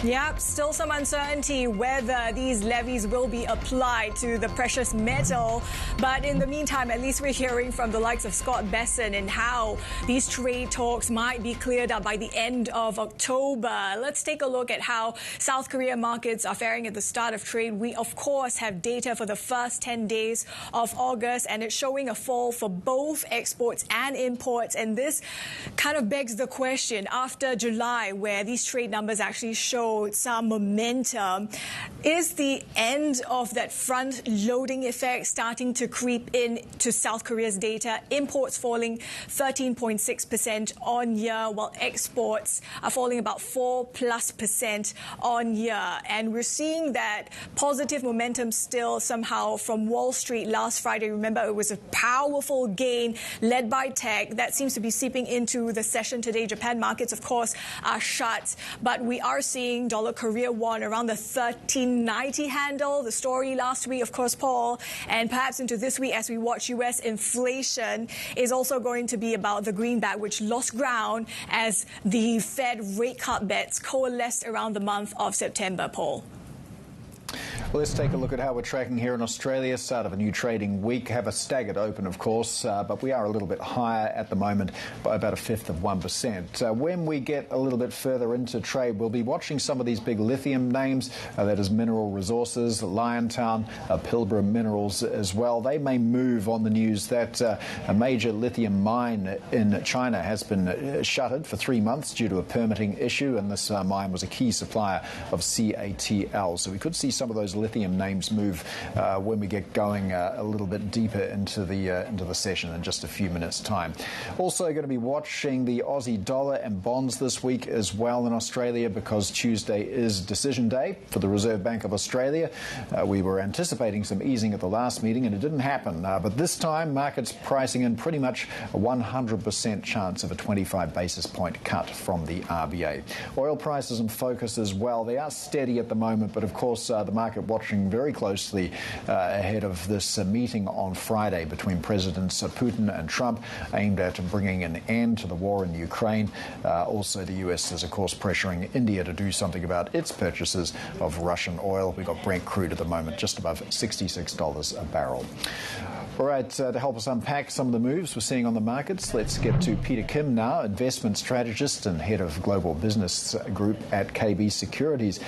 Yeah, still some uncertainty whether these levies will be applied to the precious metal. But in the meantime, at least we're hearing from the likes of Scott Bessent and how these trade talks might be cleared up by the end of October. Let's take a look at how South Korea markets are faring at the start of trade. We, of course, have data for the first 10 days of August, and it's showing a fall for both exports and imports. And this kind of begs the question, after July, where these trade numbers actually show some momentum, is the end of that front-loading effect starting to creep in to South Korea's data? Imports falling 13.6% on year, while exports are falling about 4+% on year. And we're seeing that positive momentum still somehow from Wall Street last Friday. Remember, it was a powerful gain led by tech that seems to be seeping into the session today. Japan markets, of course, are shut, but we are seeing dollar Korea won around the 13.90 handle. The story last week, of course, Paul, and perhaps into this week as we watch U.S. inflation, is also going to be about the greenback, which lost ground as the Fed rate cut bets coalesced around the month of September, Paul. Well, let's take a look at how we're tracking here in Australia. Start of a new trading week. Have a staggered open, of course, but we are a little bit higher at the moment by about 1/5%. When we get a little bit further into trade, we'll be watching some of these big lithium names. That is Mineral Resources, Liontown, Pilbara Minerals as well. They may move on the news that a major lithium mine in China has been shuttered for 3 months due to a permitting issue, and this mine was a key supplier of CATL. So we could see some of those lithium names move when we get going a little bit deeper into the session in just a few minutes' time. Also going to be watching the Aussie dollar and bonds this week as well in Australia, because Tuesday is decision day for the Reserve Bank of Australia. We were anticipating some easing at the last meeting and it didn't happen, but this time markets pricing in pretty much a 100% chance of a 25 basis point cut from the RBA. Oil prices in focus as well. They are steady at the moment, but of course the market watching very closely ahead of this meeting on Friday between Presidents Putin and Trump, aimed at bringing an end to the war in Ukraine. Also, the US is, of course, pressuring India to do something about its purchases of Russian oil. We've got Brent crude at the moment just above $66 a barrel. All right, to help us unpack some of the moves we're seeing on the markets, let's get to Peter Kim now, investment strategist and head of global business group at KB Securities.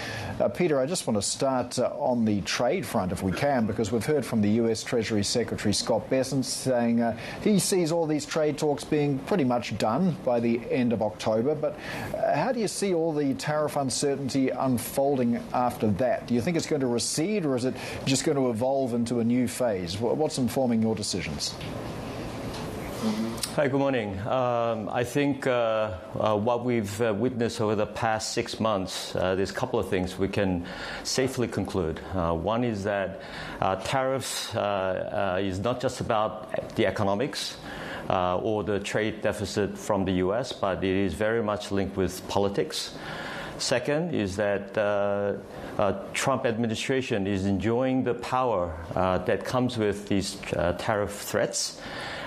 Peter, I just want to start on the trade front, if we can, because we've heard from the US Treasury Secretary Scott Bessent saying he sees all these trade talks being pretty much done by the end of October. But how do you see all the tariff uncertainty unfolding after that? Do you think it's going to recede, or is it just going to evolve into a new phase? What's informing your decisions? Hi, good morning. I think what we've witnessed over the past 6 months, there's a couple of things we can safely conclude. One is that tariffs is not just about the economics or the trade deficit from the US, but it is very much linked with politics. Second is that Trump administration is enjoying the power that comes with these tariff threats.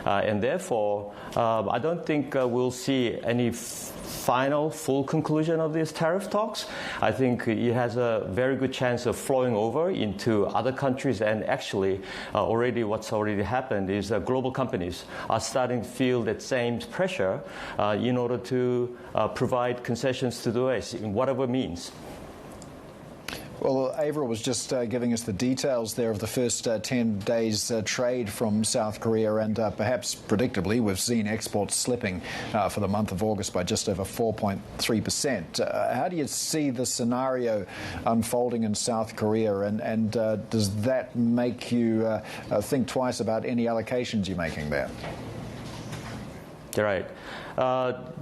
And therefore, I don't think we'll see any final, full conclusion of these tariff talks. I think it has a very good chance of flowing over into other countries. And actually, what's already happened is global companies are starting to feel that same pressure in order to provide concessions to the US in whatever means. Well, Avril was just giving us the details there of the first 10 days trade from South Korea, and perhaps predictably we've seen exports slipping for the month of August by just over 4.3%. How do you see the scenario unfolding in South Korea, and does that make you think twice about any allocations you're making there? You're right.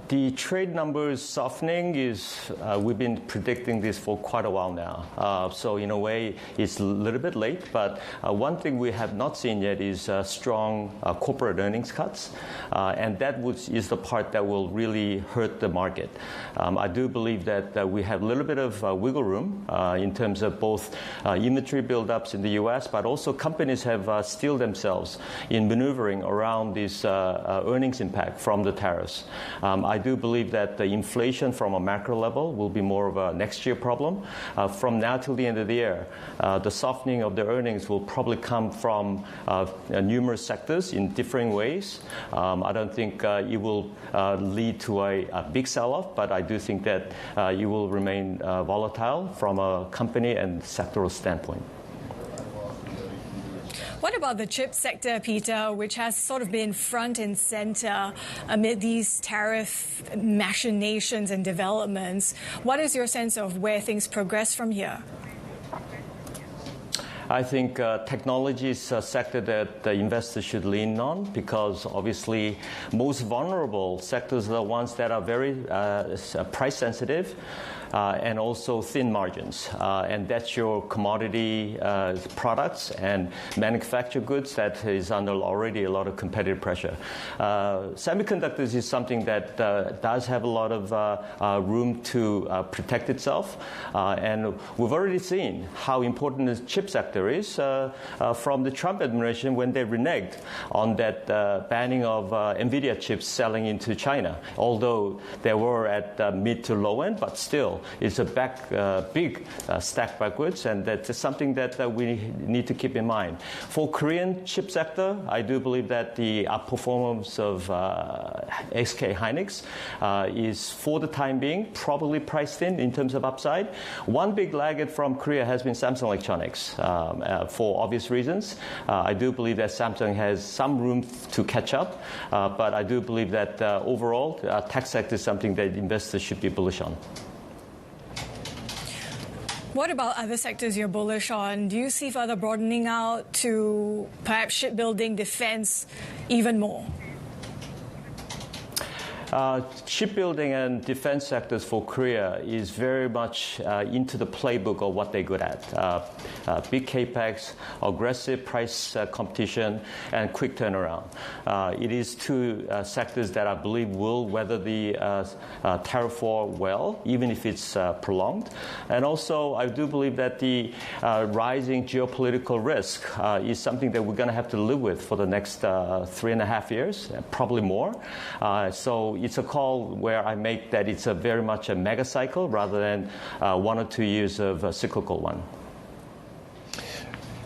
The trade numbers softening is, we've been predicting this for quite a while now. So in a way, it's a little bit late. But one thing we have not seen yet is strong corporate earnings cuts. And that is the part that will really hurt the market. I do believe that we have a little bit of wiggle room in terms of both inventory buildups in the US, but also companies have steeled themselves in maneuvering around this earnings impact from the tariffs. I do believe that the inflation from a macro level will be more of a next year problem. From now till the end of the year, the softening of the earnings will probably come from numerous sectors in differing ways. I don't think it will lead to a big sell-off, but I do think that it will remain volatile from a company and sectoral standpoint. What about the chip sector, Peter, which has sort of been front and center amid these tariff machinations and developments? What is your sense of where things progress from here? I think technology is a sector that the investors should lean on, because obviously most vulnerable sectors are the ones that are very price sensitive. And also thin margins. And that's your commodity products and manufactured goods that is under already a lot of competitive pressure. Semiconductors is something that does have a lot of room to protect itself. And we've already seen how important the chip sector is from the Trump administration when they reneged on that banning of Nvidia chips selling into China. Although they were at mid to low end, but still deal. It's a big step backwards, and that's something that we need to keep in mind. For Korean chip sector, I do believe that the outperformance of SK Hynix is, for the time being, probably priced in terms of upside. One big laggard from Korea has been Samsung Electronics for obvious reasons. I do believe that Samsung has some room to catch up, but I do believe that overall, tech sector is something that investors should be bullish on. What about other sectors you're bullish on? Do you see further broadening out to perhaps shipbuilding, defense, even more? Shipbuilding and defense sectors for Korea is very much into the playbook of what they're good at. Big capex, aggressive price competition, and quick turnaround. It is two sectors that I believe will weather the tariff war well, even if it's prolonged. And also, I do believe that the rising geopolitical risk is something that we're going to have to live with for the next 3.5 years, probably more. So it's a call where I make that it's very much a mega cycle rather than 1 or 2 years of a cyclical one.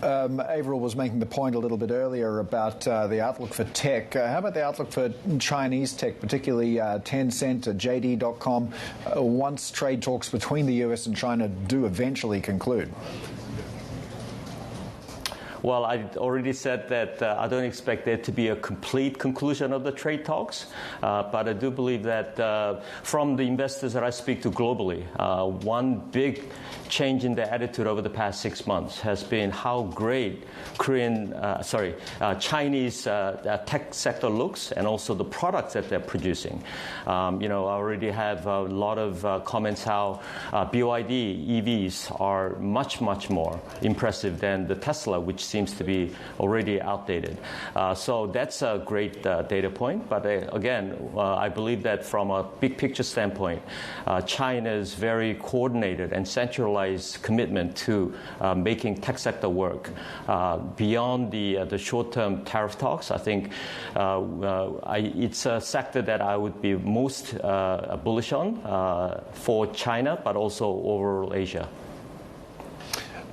Avril was making the point a little bit earlier about the outlook for tech. How about the outlook for Chinese tech, particularly Tencent, JD.com, once trade talks between the US and China do eventually conclude? Well, I already said that I don't expect there to be a complete conclusion of the trade talks, but I do believe that from the investors that I speak to globally, one big change in their attitude over the past 6 months has been how great Chinese tech sector looks, and also the products that they're producing. I already have a lot of comments how BYD EVs are much, much more impressive than the Tesla, which seems to be already outdated. So that's a great data point. But again, I believe that from a big picture standpoint, China's very coordinated and centralized commitment to making tech sector work beyond the short-term tariff talks, I think it's a sector that I would be most bullish on for China, but also overall Asia.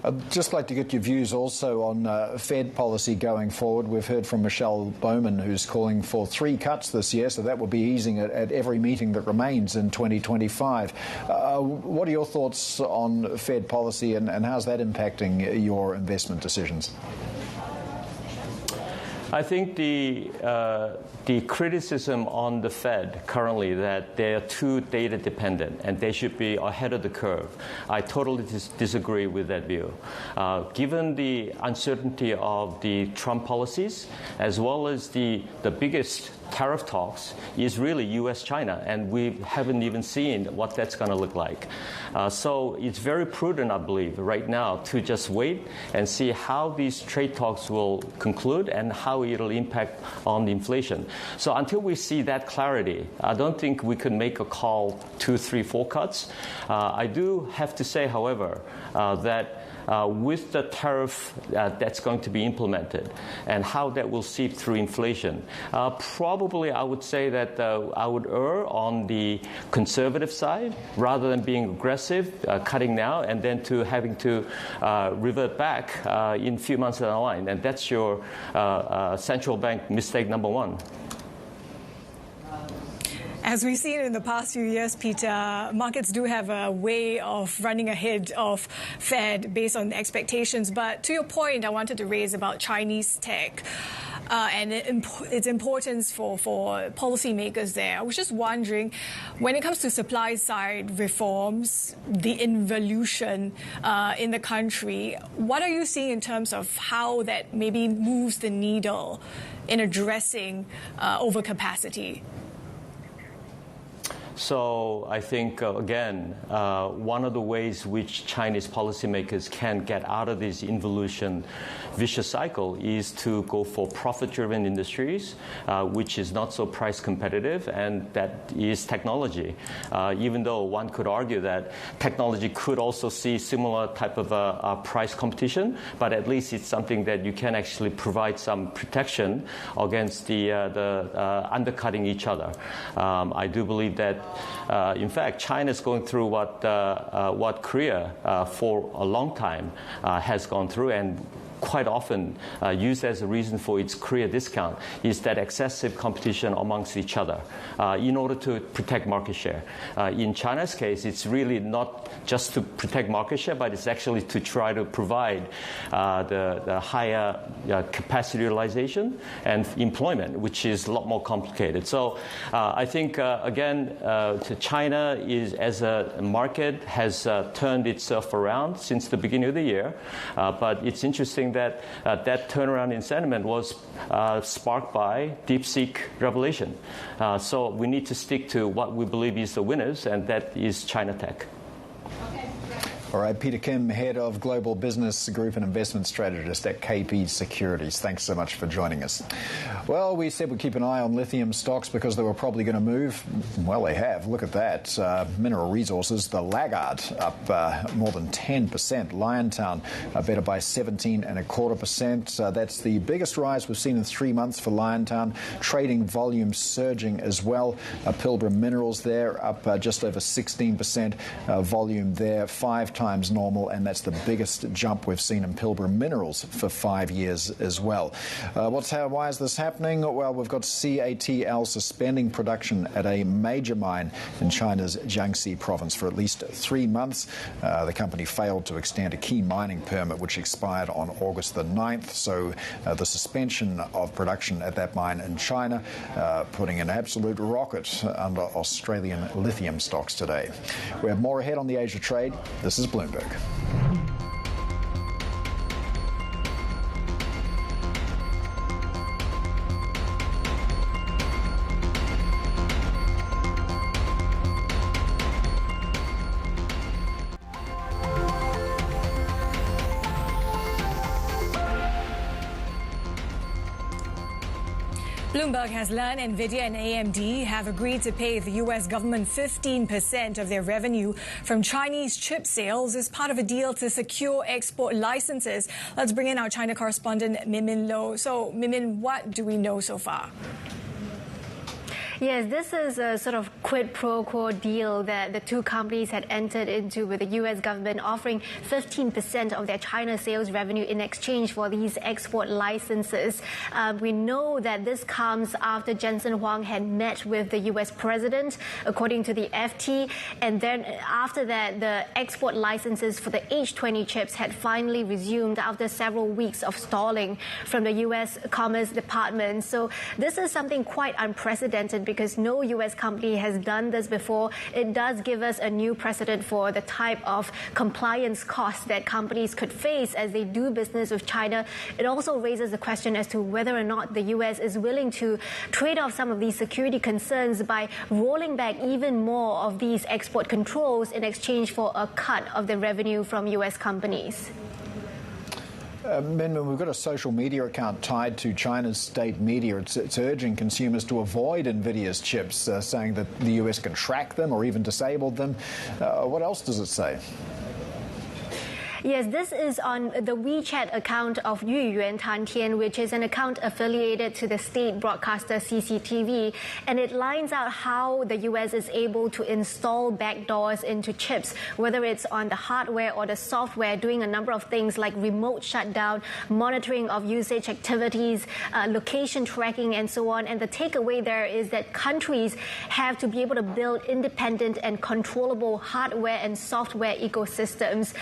I'd just like to get your views also on Fed policy going forward. We've heard from Michelle Bowman, who's calling for 3 cuts this year, so that will be easing at every meeting that remains in 2025. What are your thoughts on Fed policy, and how's that impacting your investment decisions? I think the criticism on the Fed currently that they are too data dependent and they should be ahead of the curve, I totally disagree with that view. Given the uncertainty of the Trump policies, as well as the biggest tariff talks is really U.S.-China, and we haven't even seen what that's going to look like. So it's very prudent, I believe, right now to just wait and see how these trade talks will conclude and how it'll impact on the inflation. So until we see that clarity, I don't think we can make a call 2, 3, 4 cuts. I do have to say, however, that with the tariff that's going to be implemented and how that will seep through inflation, probably I would say that I would err on the conservative side rather than being aggressive, cutting now and then to having to revert back in a few months down the line. And that's your central bank mistake number 1. As we've seen in the past few years, Peter, markets do have a way of running ahead of Fed based on expectations. But to your point, I wanted to raise about Chinese tech and its importance for policymakers there. I was just wondering, when it comes to supply side reforms, the involution in the country, what are you seeing in terms of how that maybe moves the needle in addressing overcapacity? So I think, again, one of the ways which Chinese policymakers can get out of this involution vicious cycle is to go for profit-driven industries, which is not so price competitive, and that is technology. Even though one could argue that technology could also see similar type of price competition, but at least it's something that you can actually provide some protection against the undercutting each other. I do believe that in fact, China is going through what Korea for a long time has gone through, and quite often used as a reason for its Korea discount, is that excessive competition amongst each other in order to protect market share. In China's case, it's really not just to protect market share, but it's actually to try to provide the higher capacity utilization and employment, which is a lot more complicated. So I think, again, China is, as a market, has turned itself around since the beginning of the year. But it's interesting that that turnaround in sentiment was sparked by DeepSeek revelation. So we need to stick to what we believe is the winners, and that is China tech. All right, Peter Kim, Head of Global Business Group and Investment Strategist at KP Securities. Thanks so much for joining us. Well, we said we'd keep an eye on lithium stocks because they were probably going to move. Well, they have. Look at that. Mineral Resources, the laggard, up more than 10%. Liontown better by 17.25%. That's the biggest rise we've seen in 3 months for Liontown. Trading volume surging as well. Pilbara Minerals there up just over 16%. Volume there 5 times normal, and that's the biggest jump we've seen in Pilbara Minerals for 5 years as well. Why is this happening? Well, we've got CATL suspending production at a major mine in China's Jiangxi province for at least 3 months. The company failed to extend a key mining permit which expired on August the 9th. So the suspension of production at that mine in China putting an absolute rocket under Australian lithium stocks today. We have more ahead on the Asia trade. This is Bloomberg. Bloomberg has learned Nvidia and AMD have agreed to pay the U.S. government 15% of their revenue from Chinese chip sales as part of a deal to secure export licenses. Let's bring in our China correspondent, Min Lo. So, Min, what do we know so far? Yes, this is a sort of quid pro quo deal that the two companies had entered into with the U.S. government, offering 15% of their China sales revenue in exchange for these export licenses. We know that this comes after Jensen Huang had met with the U.S. president, according to the FT. And then after that, the export licenses for the H20 chips had finally resumed after several weeks of stalling from the U.S. Commerce Department. So this is something quite unprecedented, because no U.S. company has done this before. It does give us a new precedent for the type of compliance costs that companies could face as they do business with China. It also raises the question as to whether or not the U.S. is willing to trade off some of these security concerns by rolling back even more of these export controls in exchange for a cut of the revenue from U.S. companies. Min, we've got a social media account tied to China's state media. It's urging consumers to avoid Nvidia's chips, saying that the US can track them or even disable them. What else does it say? Yes, this is on the WeChat account of Yuyuan Tantian, which is an account affiliated to the state broadcaster CCTV, and it lines out how the U.S. is able to install backdoors into chips, whether it's on the hardware or the software, doing a number of things like remote shutdown, monitoring of usage activities, location tracking, and so on. And the takeaway there is that countries have to be able to build independent and controllable hardware and software ecosystems.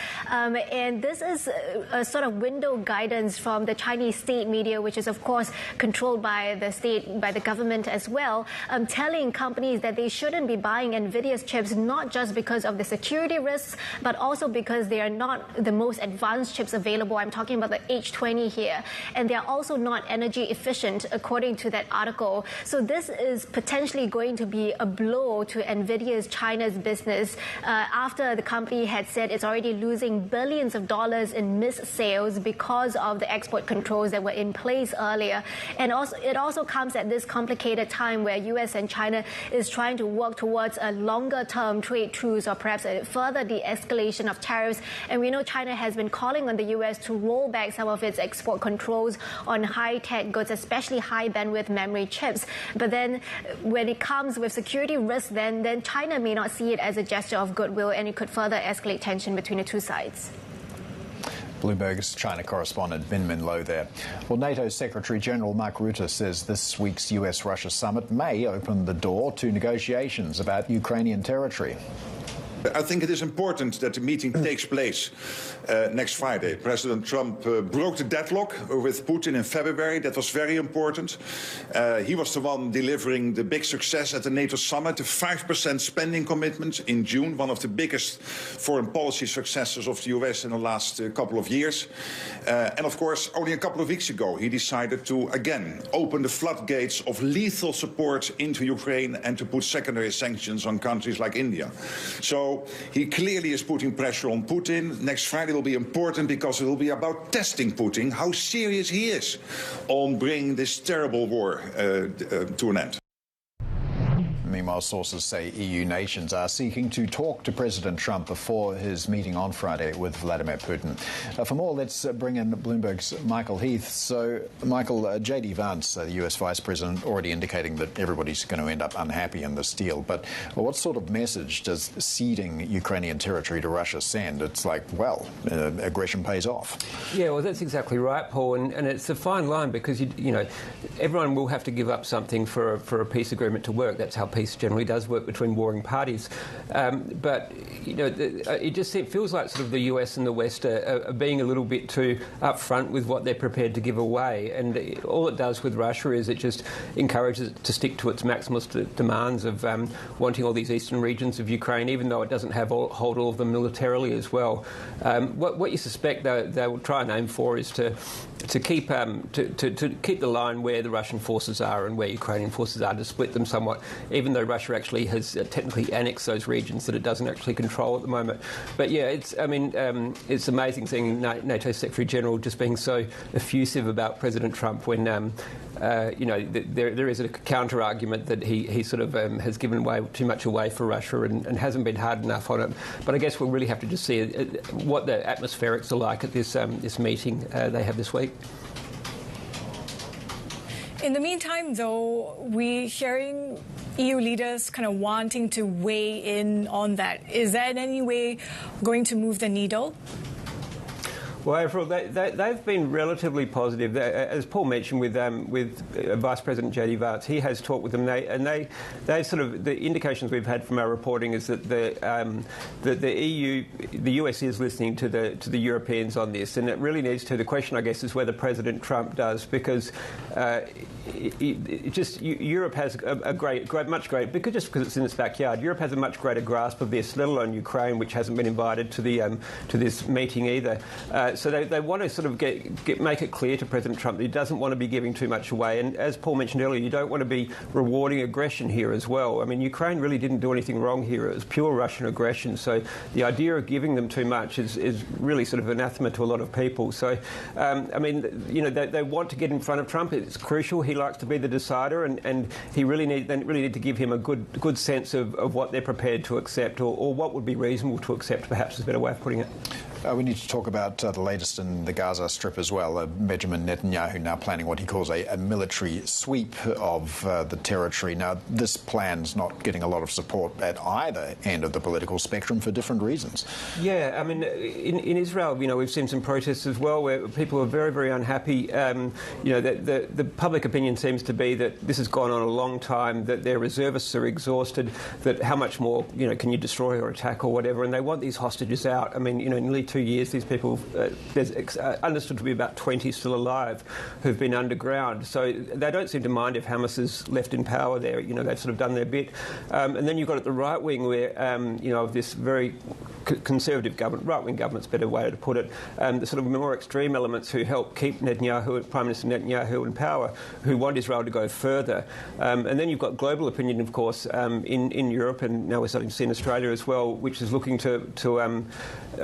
And this is a sort of window guidance from the Chinese state media, which is, of course, controlled by the state, by the government as well, telling companies that they shouldn't be buying Nvidia's chips, not just because of the security risks, but also because they are not the most advanced chips available. I'm talking about the H20 here. And they are also not energy efficient, according to that article. So this is potentially going to be a blow to Nvidia's China's business after the company had said it's already losing billions billions of dollars in missed sales because of the export controls that were in place earlier. And it also comes at this complicated time where US and China is trying to work towards a longer-term trade truce or perhaps a further de-escalation of tariffs. And we know China has been calling on the US to roll back some of its export controls on high-tech goods, especially high-bandwidth memory chips. But then when it comes with security risks, then China may not see it as a gesture of goodwill, and it could further escalate tension between the two sides. Bloomberg's China correspondent Min Min Lo there. Well, NATO Secretary General Mark Rutte says this week's US-Russia summit may open the door to negotiations about Ukrainian territory. I think it is important that the meeting takes place next Friday. President Trump broke the deadlock with Putin in February. That was very important. He was the one delivering the big success at the NATO summit, the 5% spending commitment in June, one of the biggest foreign policy successes of the US in the last couple of years. And of course, only a couple of weeks ago, he decided to again open the floodgates of lethal support into Ukraine and to put secondary sanctions on countries like India. So he clearly is putting pressure on Putin. Next Friday will be important because it will be about testing Putin, how serious he is on bringing this terrible war to an end. Meanwhile, sources say EU nations are seeking to talk to President Trump before his meeting on Friday with Vladimir Putin. For more, let's bring in Bloomberg's Michael Heath. So, Michael, J.D. Vance, the US Vice President, already indicating that everybody's going to end up unhappy in this deal. But what sort of message does ceding Ukrainian territory to Russia send? It's like, well, aggression pays off. Yeah, well, that's exactly right, Paul. And it's a fine line because, you know, everyone will have to give up something for a peace agreement to work. That's how peace generally does work between warring parties. But, you know, it just feels like sort of the US and the West are being a little bit too upfront with what they're prepared to give away. And all it does with Russia is it just encourages it to stick to its maximalist demands of wanting all these eastern regions of Ukraine, even though it doesn't hold all of them militarily as well. What you suspect they will try and aim for is to keep the line where the Russian forces are and where Ukrainian forces are, to split them somewhat, even though Russia actually has technically annexed those regions that it doesn't actually control at the moment. But yeah, it's amazing seeing NATO Secretary General just being so effusive about President Trump when you know, there is a counter argument that he sort of has given too much away for Russia and hasn't been hard enough on it. But I guess we'll really have to just see what the atmospherics are like at this meeting they have this week. In the meantime, though, we're hearing EU leaders kind of wanting to weigh in on that. Is that in any way going to move the needle? Well, Avril, they've been relatively positive. As Paul mentioned with Vice President J.D. Vance, he has talked with them. They sort of, the indications we've had from our reporting is that the EU, the US is listening to the Europeans on this, and it really needs to. The question, I guess, is whether President Trump does, because Europe has much greater, because it's in its backyard. Europe has a much greater grasp of this, let alone Ukraine, which hasn't been invited to this meeting either. So they want to sort of make it clear to President Trump that he doesn't want to be giving too much away. And as Paul mentioned earlier, you don't want to be rewarding aggression here as well. I mean, Ukraine really didn't do anything wrong here. It was pure Russian aggression. So the idea of giving them too much is really sort of anathema to a lot of people. So, I mean, you know, they want to get in front of Trump. It's crucial. He likes to be the decider, and they really need to give him a good sense of what they're prepared to accept, or what would be reasonable to accept, perhaps is a better way of putting it. We need to talk about the latest in the Gaza Strip as well. Benjamin Netanyahu now planning what he calls a military sweep of the territory. Now, this plan's not getting a lot of support at either end of the political spectrum for different reasons. Yeah, I mean, in Israel, you know, we've seen some protests as well where people are very, very unhappy. You know, the public opinion seems to be that this has gone on a long time, that their reservists are exhausted, that how much more, you know, can you destroy or attack or whatever, and they want these hostages out. I mean, you know, nearly 2 years, these people, there's understood to be about 20 still alive who've been underground. So they don't seem to mind if Hamas is left in power there. You know, they've sort of done their bit. And then you've got at the right wing where, you know, of this very conservative government, right-wing government's a better way to put it, the sort of more extreme elements who help keep Prime Minister Netanyahu in power, who want Israel to go further. And then you've got global opinion, of course, in Europe, and now we're starting to see in Australia as well, which is looking to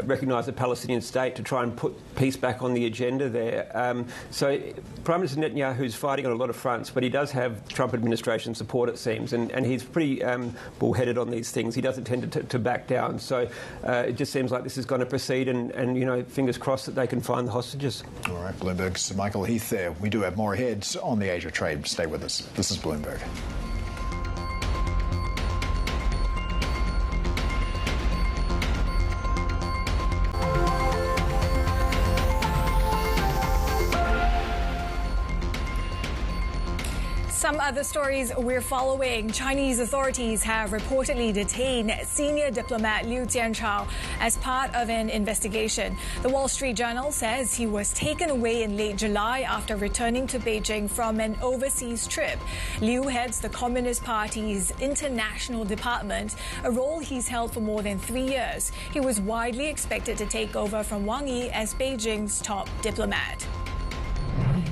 recognise the Palestinian state to try and put peace back on the agenda there. So Prime Minister Netanyahu is fighting on a lot of fronts, but he does have Trump administration support, it seems, and he's pretty bullheaded on these things. He doesn't tend to back down. So it just seems like this is going to proceed, and you know, fingers crossed that they can find the hostages. All right, Bloomberg's Michael Heath there. We do have more ahead on the Asia trade. Stay with us. This is Bloomberg. Some other stories we're following. Chinese authorities have reportedly detained senior diplomat Liu Jianchao as part of an investigation. The Wall Street Journal says he was taken away in late July after returning to Beijing from an overseas trip. Liu heads the Communist Party's international department, a role he's held for more than 3 years. He was widely expected to take over from Wang Yi as Beijing's top diplomat.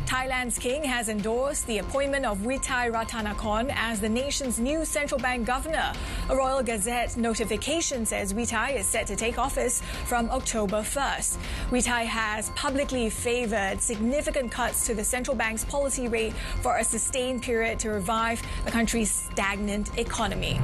Thailand's king has endorsed the appointment of Witai Ratanakorn as the nation's new central bank governor. A Royal Gazette notification says Witai is set to take office from October 1st. Witai has publicly favoured significant cuts to the central bank's policy rate for a sustained period to revive the country's stagnant economy.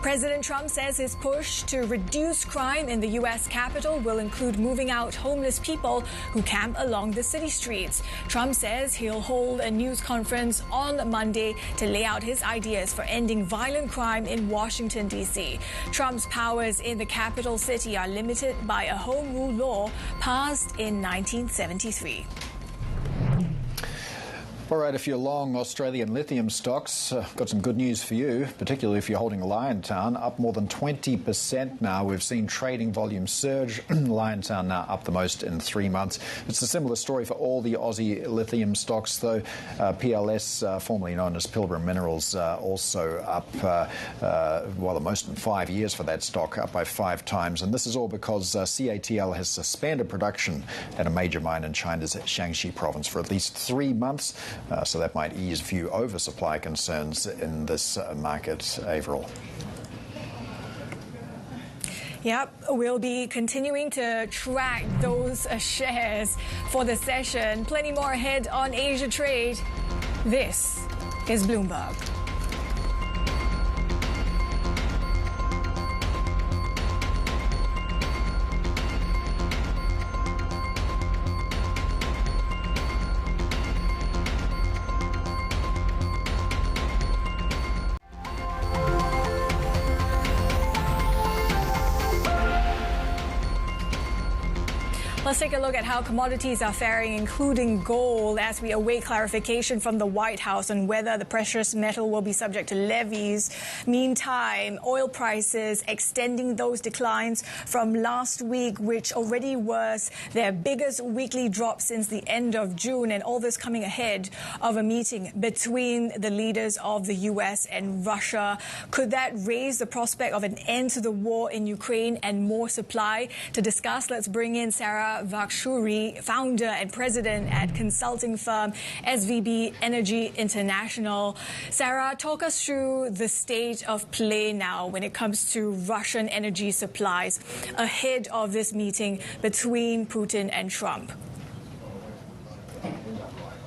President Trump says his push to reduce crime in the U.S. Capitol will include moving out homeless people who camp along the city streets. Trump says he'll hold a news conference on Monday to lay out his ideas for ending violent crime in Washington, D.C. Trump's powers in the capital city are limited by a home rule law passed in 1973. All right, if you're long Australian lithium stocks, got some good news for you, particularly if you're holding Liontown, up more than 20% now. We've seen trading volume surge. Liontown now up the most in 3 months. It's a similar story for all the Aussie lithium stocks, though. PLS, formerly known as Pilbara Minerals, also up, the most in 5 years for that stock, up by 5 times. And this is all because CATL has suspended production at a major mine in China's Shaanxi province for at least 3 months. So that might ease a few oversupply concerns in this market. Avril. Yep, we'll be continuing to track those shares for the session. Plenty more ahead on Asia Trade. This is Bloomberg. Let's take a look at how commodities are faring, including gold, as we await clarification from the White House on whether the precious metal will be subject to levies. Meantime, oil prices extending those declines from last week, which already was their biggest weekly drop since the end of June, and all this coming ahead of a meeting between the leaders of the U.S. and Russia. Could that raise the prospect of an end to the war in Ukraine and more supply? To discuss, let's bring in Sara Vakhshouri, founder and president at consulting firm SVB Energy International. Sara, talk us through the state of play now when it comes to Russian energy supplies ahead of this meeting between Putin and Trump.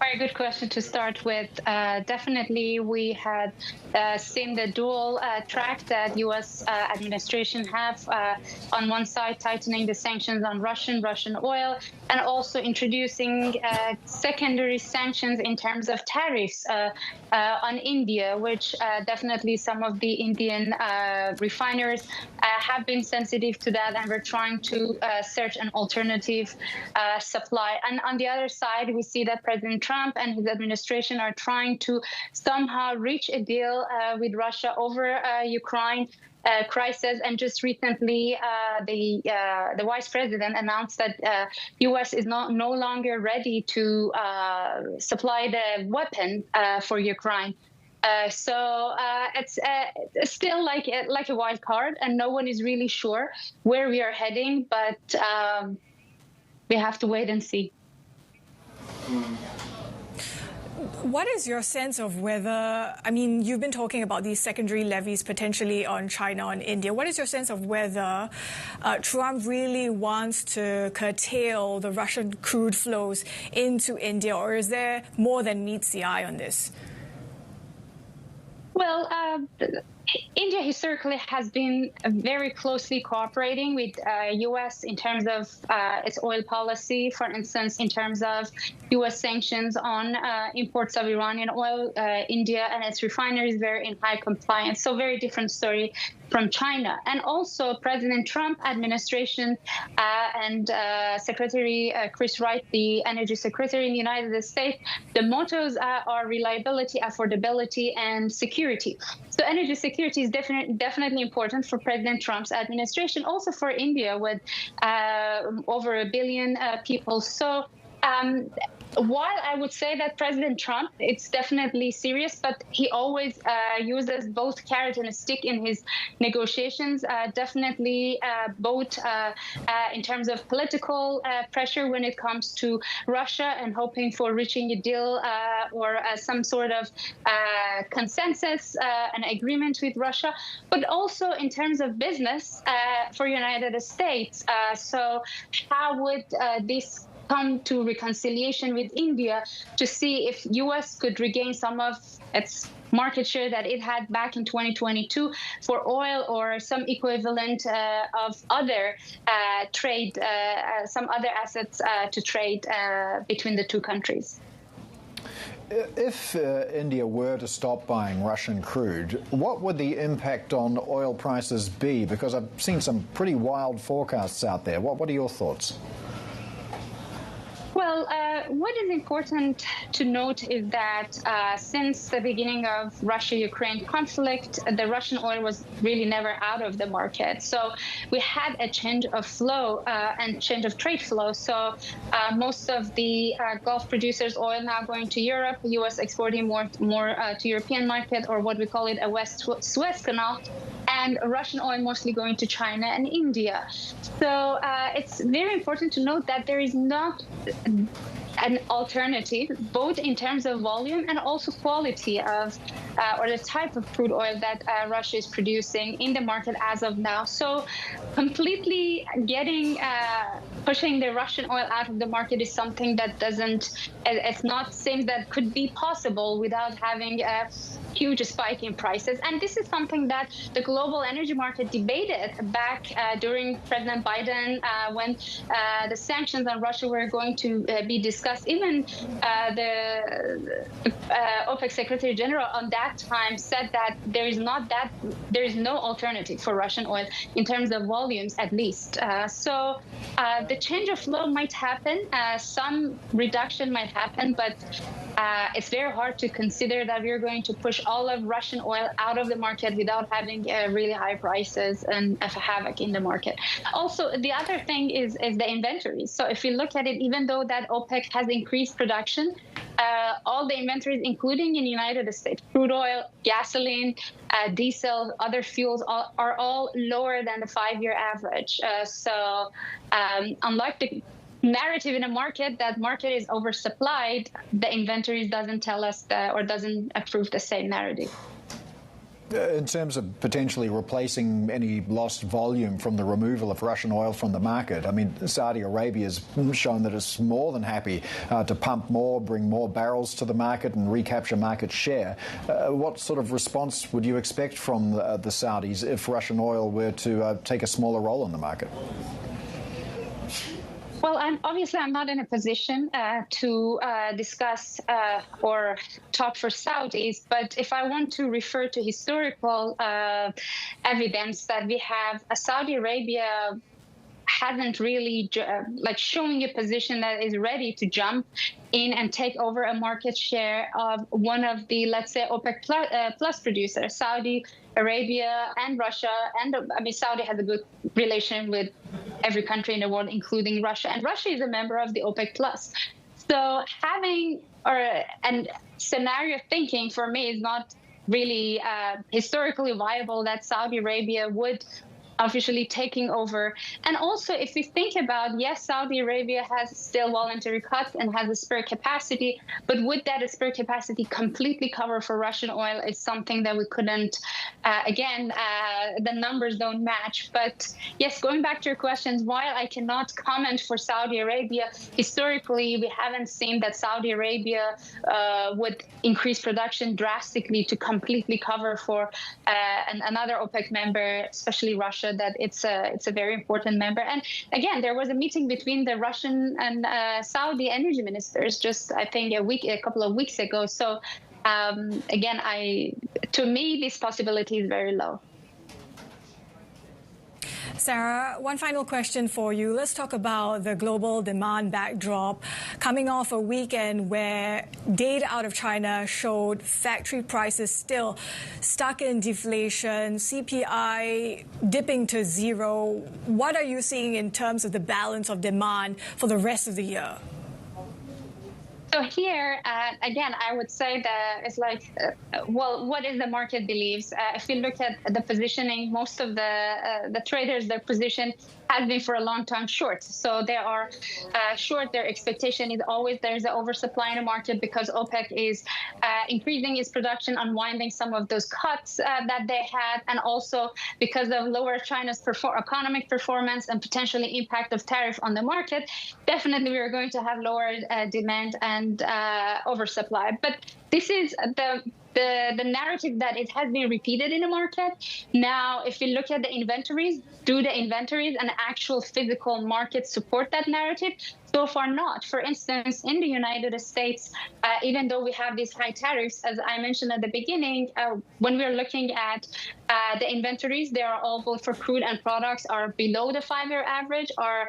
Very good question to start with. Definitely, we had seen the dual track that U.S. administration have. On one side, tightening the sanctions on Russian oil, and also introducing secondary sanctions in terms of tariffs on India, which definitely some of the Indian refiners have been sensitive to that, and we're trying to search an alternative supply. And on the other side, we see that President Trump and his administration are trying to somehow reach a deal with Russia over Ukraine crisis. And just recently, the vice president announced that U.S. is no longer ready to supply the weapon for Ukraine. So it's still like a wild card, and no one is really sure where we are heading, but we have to wait and see. What is your sense of whether, I mean, you've been talking about these secondary levies potentially on China and India. What is your sense of whether Trump really wants to curtail the Russian crude flows into India, or is there more than meets the eye on this? Well, India historically has been very closely cooperating with U.S. in terms of its oil policy. For instance, in terms of U.S. sanctions on imports of Iranian oil, India and its refineries were in high compliance. So very different story from China. And also President Trump administration and Secretary Chris Wright, the Energy Secretary in the United States, the mottos are reliability, affordability, and security. So energy security is definitely important for President Trump's administration, also for India with over 1 billion people. So while I would say that President Trump, it's definitely serious, but he always uses both carrot and a stick in his negotiations, definitely both in terms of political pressure when it comes to Russia and hoping for reaching a deal or some sort of consensus, an agreement with Russia, but also in terms of business for United States. So how would this come to reconciliation with India to see if U.S. could regain some of its market share that it had back in 2022 for oil, or some equivalent of other trade, some other assets to trade between the two countries. If India were to stop buying Russian crude, what would the impact on oil prices be? Because I've seen some pretty wild forecasts out there. What are your thoughts? Well, what is important to note is that since the beginning of Russia-Ukraine conflict, the Russian oil was really never out of the market. So we had a change of flow and change of trade flow. So most of the Gulf producers' oil now going to Europe, U.S. exporting more to European market, or what we call it a West Suez Canal, and Russian oil mostly going to China and India. So it's very important to note that there is not an alternative, both in terms of volume and also quality of, or the type of crude oil that Russia is producing in the market as of now. So completely pushing the Russian oil out of the market is something that it's not seems that could be possible without having a huge spike in prices. And this is something that the global energy market debated back during President Biden when the sanctions on Russia were going to be discussed. Even the OPEC Secretary General on that time said that there is no alternative for Russian oil in terms of volumes, at least. So the change of flow might happen, some reduction might happen, but it's very hard to consider that we're going to push all of Russian oil out of the market without having really high prices and a havoc in the market. Also, the other thing is the inventories. So if you look at it, even though that OPEC has increased production, all the inventories, including in the United States, crude oil, gasoline, diesel, other fuels, are all lower than the 5-year average. So unlike the narrative in a market that market is oversupplied, the inventories doesn't tell us or doesn't approve the same narrative. In terms of potentially replacing any lost volume from the removal of Russian oil from the market, I mean, Saudi Arabia has shown that it's more than happy to pump more, bring more barrels to the market and recapture market share. What sort of response would you expect from the Saudis if Russian oil were to take a smaller role in the market? Well, I'm not in a position to discuss or talk for Saudis, but if I want to refer to historical evidence that we have, Saudi Arabia hasn't really showing a position that is ready to jump in and take over a market share of one of the, let's say, OPEC plus producers, Saudi Arabia and Russia. And Saudi has a good relation with every country in the world, including Russia. And Russia is a member of the OPEC plus. So having and scenario thinking for me is not really historically viable that Saudi Arabia would officially taking over. And also, if we think about, yes, Saudi Arabia has still voluntary cuts and has a spare capacity, but would that spare capacity completely cover for Russian oil is something that we couldn't, the numbers don't match. But yes, going back to your questions, while I cannot comment for Saudi Arabia, historically, we haven't seen that Saudi Arabia would increase production drastically to completely cover for another OPEC member, especially Russia, that it's a very important member. And again, there was a meeting between the Russian and Saudi energy ministers just, I think, a couple of weeks ago. So again, to me, this possibility is very low. Sara, one final question for you. Let's talk about the global demand backdrop. Coming off a weekend where data out of China showed factory prices still stuck in deflation, CPI dipping to zero. What are you seeing in terms of the balance of demand for the rest of the year? So here, again, I would say that it's like, what is the market believes? If you look at the positioning, most of the traders, their position has been for a long time short. So they are short. Their expectation is always there's an oversupply in the market because OPEC is increasing its production, unwinding some of those cuts that they had, and also because of lower China's economic performance and potentially impact of tariff on the market, definitely we are going to have lower demand and oversupply. But this is the narrative that it has been repeated in the market. Now, if you look at the inventories, do the inventories and actual physical market support that narrative? So far not. For instance, in the United States, even though we have these high tariffs, as I mentioned at the beginning, when we're looking at the inventories, they are all both for crude and products are below the 5-year average. Our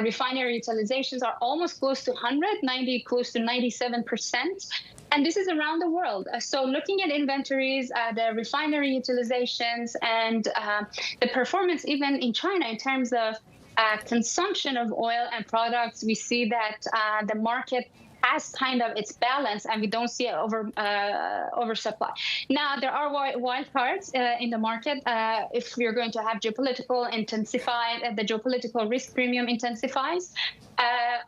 refinery utilizations are almost close to 100, close to 97%. And this is around the world. So looking at inventories, the refinery utilizations, and the performance even in China in terms of consumption of oil and products, we see that the market has kind of its balance, and we don't see oversupply. Now, there are wild cards in the market. If we're going to have geopolitical intensified, the geopolitical risk premium intensifies,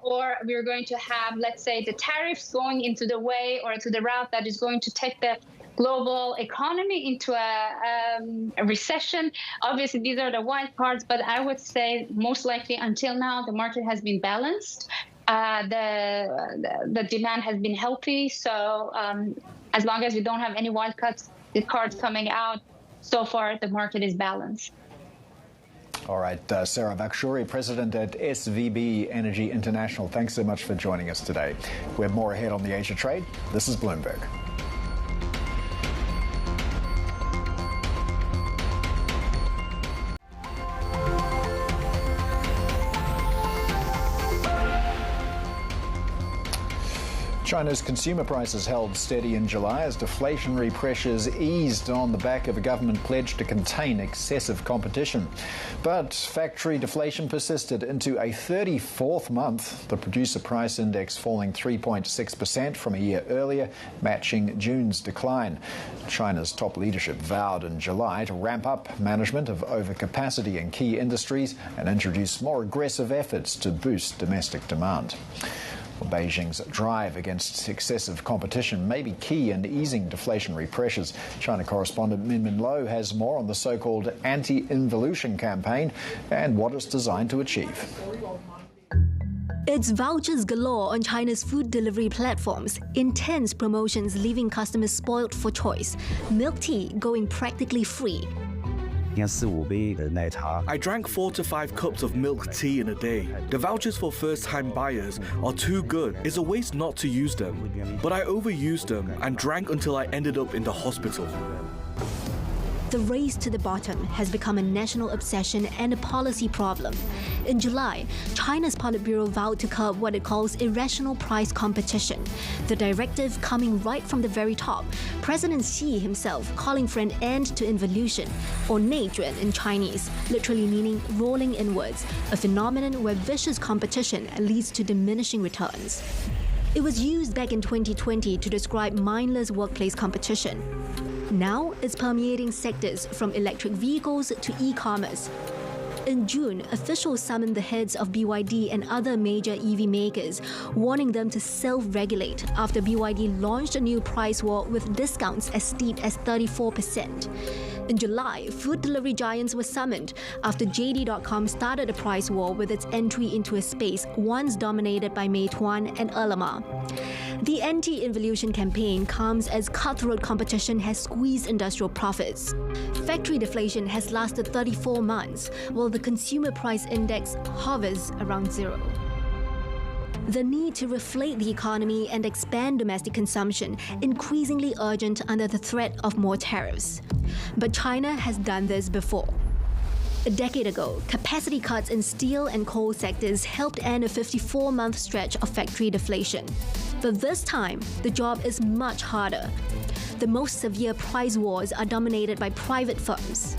or we're going to have, let's say, the tariffs going into the way or to the route that is going to take the global economy into a recession. Obviously, these are the wild cards, but I would say most likely until now, the market has been balanced. The demand has been healthy. So as long as we don't have any wild cards coming out, so far the market is balanced. All right, Sara Vakhshouri, President at SVB Energy International. Thanks so much for joining us today. We have more ahead on the Asia Trade. This is Bloomberg. China's consumer prices held steady in July as deflationary pressures eased on the back of a government pledge to contain excessive competition. But factory deflation persisted into a 34th month, the producer price index falling 3.6% from a year earlier, matching June's decline. China's top leadership vowed in July to ramp up management of overcapacity in key industries and introduce more aggressive efforts to boost domestic demand. Beijing's drive against excessive competition may be key in easing deflationary pressures. China correspondent Minmin Lo has more on the so-called anti-involution campaign and what it's designed to achieve. It's vouchers galore on China's food delivery platforms, intense promotions leaving customers spoiled for choice, milk tea going practically free. I drank 4 to 5 cups of milk tea in a day. The vouchers for first-time buyers are too good. It's a waste not to use them. But I overused them and drank until I ended up in the hospital. The race to the bottom has become a national obsession and a policy problem. In July, China's Politburo vowed to curb what it calls irrational price competition, the directive coming right from the very top, President Xi himself calling for an end to involution, or 内卷 in Chinese, literally meaning rolling inwards, a phenomenon where vicious competition leads to diminishing returns. It was used back in 2020 to describe mindless workplace competition. Now it's permeating sectors from electric vehicles to e-commerce. In June, officials summoned the heads of BYD and other major EV makers, warning them to self-regulate after BYD launched a new price war with discounts as steep as 34%. In July, food delivery giants were summoned after JD.com started a price war with its entry into a space once dominated by Meituan and Ele.me. The anti-involution campaign comes as cutthroat competition has squeezed industrial profits. Factory deflation has lasted 34 months, while the consumer price index hovers around zero. The need to reflate the economy and expand domestic consumption increasingly urgent under the threat of more tariffs. But China has done this before. A decade ago, capacity cuts in steel and coal sectors helped end a 54-month stretch of factory deflation. But this time, the job is much harder. The most severe price wars are dominated by private firms.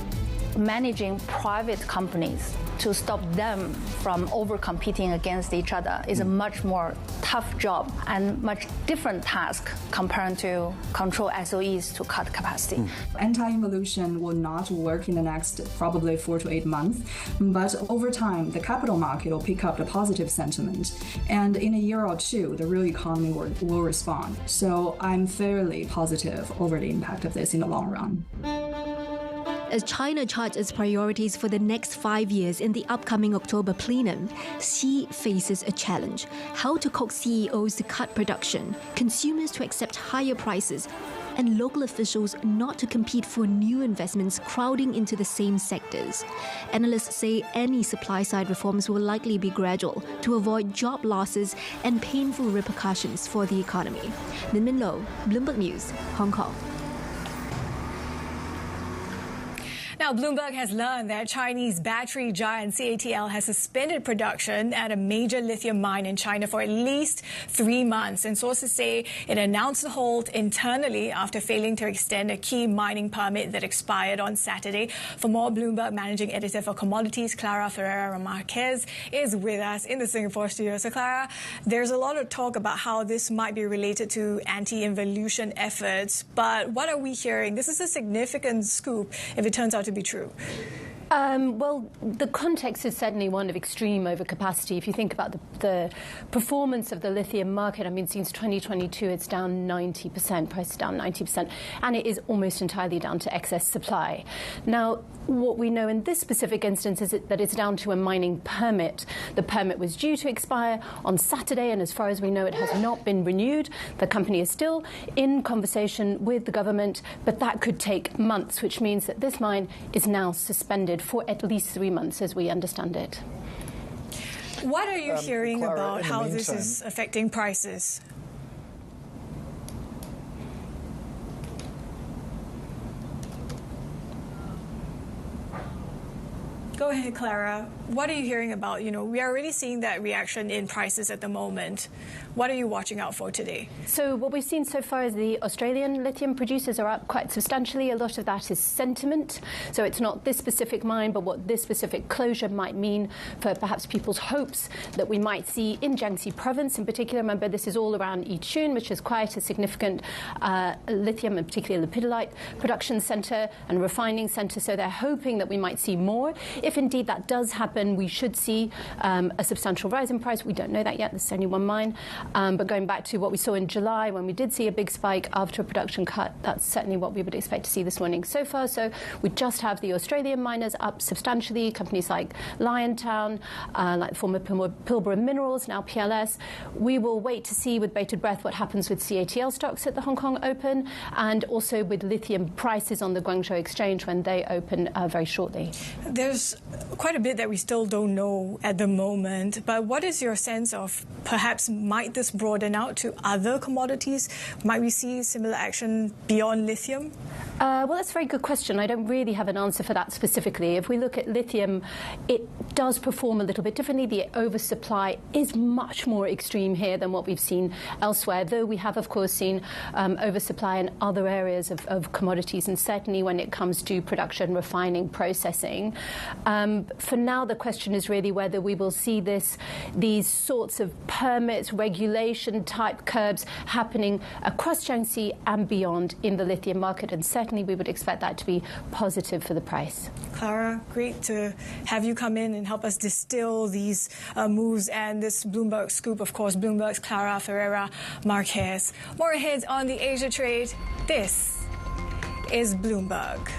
Managing private companies to stop them from over-competing against each other is a much more tough job and much different task compared to control SOEs to cut capacity. Anti-involution will not work in the next probably 4 to 8 months, but over time, the capital market will pick up the positive sentiment, and in a year or two, the real economy will respond. So I'm fairly positive over the impact of this in the long run. As China charts its priorities for the next 5 years in the upcoming October plenum, Xi faces a challenge: how to coax CEOs to cut production, consumers to accept higher prices, and local officials not to compete for new investments crowding into the same sectors. Analysts say any supply-side reforms will likely be gradual to avoid job losses and painful repercussions for the economy. Min Min Lo, Bloomberg News, Hong Kong. Now, Bloomberg has learned that Chinese battery giant CATL has suspended production at a major lithium mine in China for at least 3 months. And sources say it announced the halt internally after failing to extend a key mining permit that expired on Saturday. For more, Bloomberg managing editor for commodities, Clara Ferreira-Marquez, is with us in the Singapore studio. So, Clara, there's a lot of talk about how this might be related to anti-involution efforts. But what are we hearing? This is a significant scoop if it turns out to be true. Well, the context is certainly one of extreme overcapacity. If you think about the performance of the lithium market, I mean, since 2022, it's down 90%, price is down 90%, and it is almost entirely down to excess supply. Now, what we know in this specific instance is that it's down to a mining permit. The permit was due to expire on Saturday, and as far as we know, it has not been renewed. The company is still in conversation with the government, but that could take months, which means that this mine is now suspended for at least 3 months, as we understand it. What are you hearing Clara, about how this is affecting prices? Go ahead, Clara. What are you hearing about? We are already seeing that reaction in prices at the moment. What are you watching out for today? So what we've seen so far is the Australian lithium producers are up quite substantially. A lot of that is sentiment. So it's not this specific mine, but what this specific closure might mean for perhaps people's hopes that we might see in Jiangxi province in particular. Remember, this is all around Yichun, which is quite a significant lithium and particularly lepidolite production centre and refining centre. So they're hoping that we might see more. If indeed that does happen, we should see a substantial rise in price. We don't know that yet. There's only one mine. But going back to what we saw in July when we did see a big spike after a production cut, that's certainly what we would expect to see this morning so far. So we just have the Australian miners up substantially, companies like Liontown, like former Pilbara Minerals, now PLS. We will wait to see with bated breath what happens with CATL stocks at the Hong Kong Open and also with lithium prices on the Guangzhou Exchange when they open very shortly. There's quite a bit that we still don't know at the moment, but what is your sense of perhaps might this broaden out to other commodities? Might we see similar action beyond lithium? Well, that's a very good question. I don't really have an answer for that specifically. If we look at lithium, it does perform a little bit differently. The oversupply is much more extreme here than what we've seen elsewhere, though we have, of course, seen oversupply in other areas of commodities, and certainly when it comes to production, refining, processing. For now, the question is really whether we will see these sorts of permits, regulation type curbs happening across Jiangxi and beyond in the lithium market, and certainly certainly we would expect that to be positive for the price. Clara, great to have you come in and help us distill these moves and this Bloomberg scoop, of course, Bloomberg's Clara Ferreira Marquez. More ahead on the Asia trade. This is Bloomberg.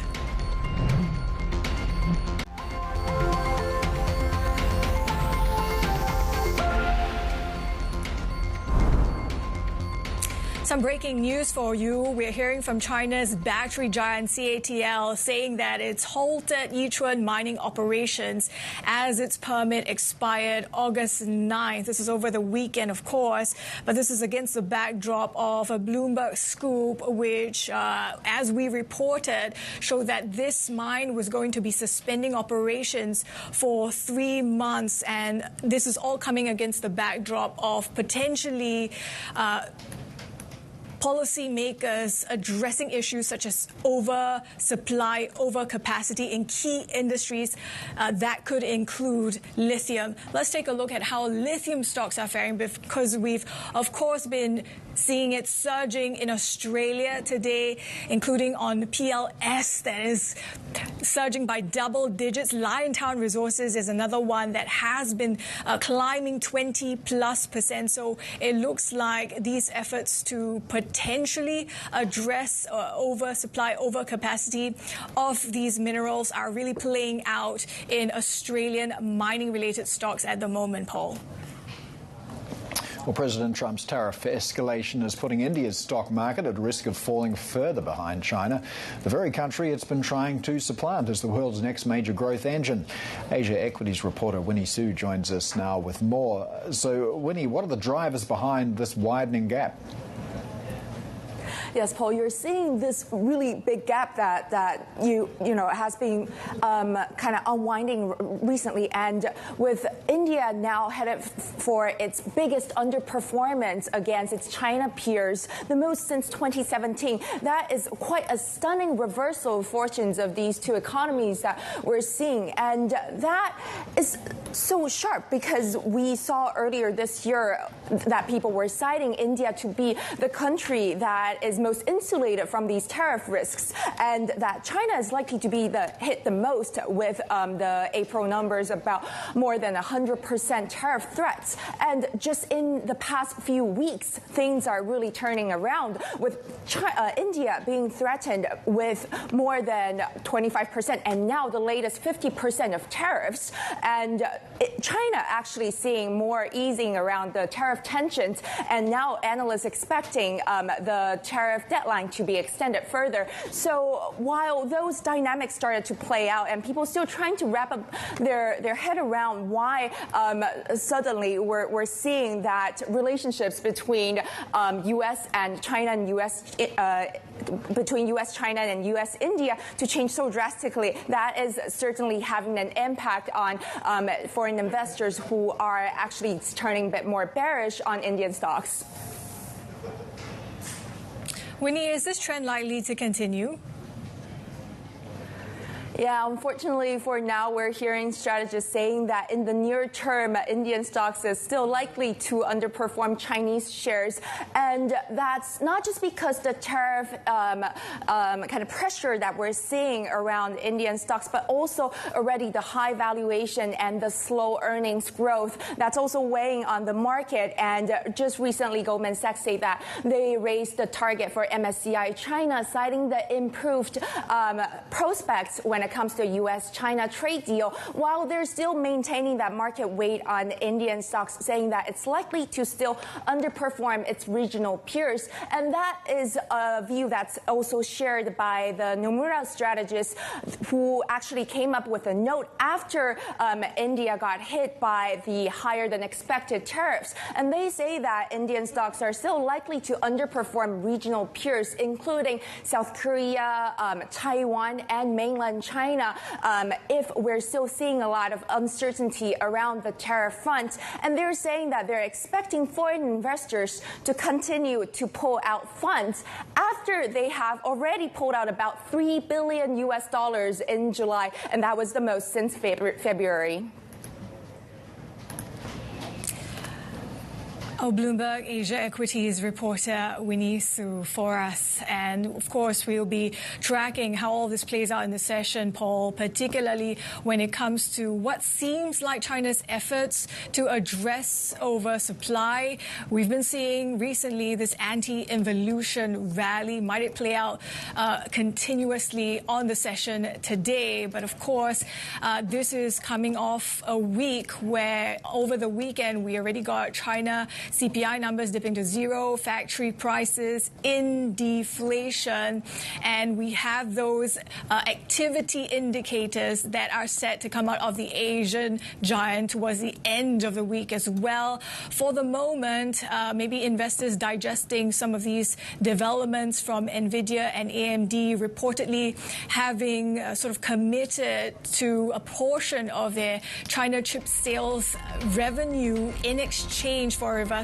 Some breaking news for you. We're hearing from China's battery giant CATL saying that it's halted Yichun mining operations as its permit expired August 9th. This is over the weekend, of course, but this is against the backdrop of a Bloomberg scoop, which, as we reported, showed that this mine was going to be suspending operations for 3 months. And this is all coming against the backdrop of potentially policymakers addressing issues such as oversupply, overcapacity in key industries that could include lithium. Let's take a look at how lithium stocks are faring, because we've, of course, been seeing it surging in Australia today, including on PLS that is surging by double digits. Liontown Resources is another one that has been climbing 20+%. So it looks like these efforts to potentially address oversupply, overcapacity of these minerals are really playing out in Australian mining-related stocks at the moment, Paul. Well, President Trump's tariff escalation is putting India's stock market at risk of falling further behind China, the very country it's been trying to supplant as the world's next major growth engine. Asia Equities reporter Winnie Su joins us now with more. So, Winnie, what are the drivers behind this widening gap? Yes, Paul, you're seeing this really big gap that you know has been kind of unwinding recently, and with India now headed for its biggest underperformance against its China peers, the most since 2017. That is quite a stunning reversal of fortunes of these two economies that we're seeing, and that is so sharp because we saw earlier this year that people were citing India to be the country that is most insulated from these tariff risks, and that China is likely to be hit the most with the April numbers about more than 100% tariff threats. And just in the past few weeks, things are really turning around with India being threatened with more than 25% and now the latest 50% of tariffs, and China actually seeing more easing around the tariff tensions, and now analysts expecting the tariff deadline to be extended further. So while those dynamics started to play out and people still trying to wrap up their head around why suddenly we're seeing that relationships between U.S. and China and between U.S. China and U.S. India to change so drastically, that is certainly having an impact on foreign investors who are actually turning a bit more bearish on Indian stocks. Winnie, is this trend likely to continue? Yeah, unfortunately for now, we're hearing strategists saying that in the near term, Indian stocks is still likely to underperform Chinese shares. And that's not just because the tariff kind of pressure that we're seeing around Indian stocks, but also already the high valuation and the slow earnings growth that's also weighing on the market. And just recently, Goldman Sachs say that they raised the target for MSCI China, citing the improved prospects when it comes to U.S.-China trade deal, while they're still maintaining that market weight on Indian stocks, saying that it's likely to still underperform its regional peers. And that is a view that's also shared by the Nomura strategists, who actually came up with a note after India got hit by the higher-than-expected tariffs. And they say that Indian stocks are still likely to underperform regional peers, including South Korea, Taiwan, and mainland China, if we're still seeing a lot of uncertainty around the tariff front. And they're saying that they're expecting foreign investors to continue to pull out funds after they have already pulled out about $3 billion in July, and that was the most since February. Our Bloomberg Asia Equities reporter Winnie Su for us. And of course, we'll be tracking how all this plays out in the session, Paul, particularly when it comes to what seems like China's efforts to address oversupply. We've been seeing recently this anti-involution rally. Might it play out continuously on the session today? But of course, this is coming off a week where over the weekend we already got China CPI numbers dipping to zero, factory prices in deflation, and we have those activity indicators that are set to come out of the Asian giant towards the end of the week as well. For the moment, maybe investors digesting some of these developments from Nvidia and AMD reportedly having sort of committed to a portion of their China chip sales revenue in exchange for a reversal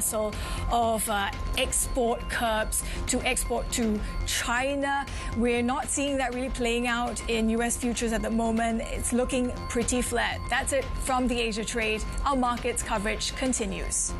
of export curbs to export to China. We're not seeing that really playing out in U.S. futures at the moment. It's looking pretty flat. That's it from the Asia Trade. Our markets coverage continues.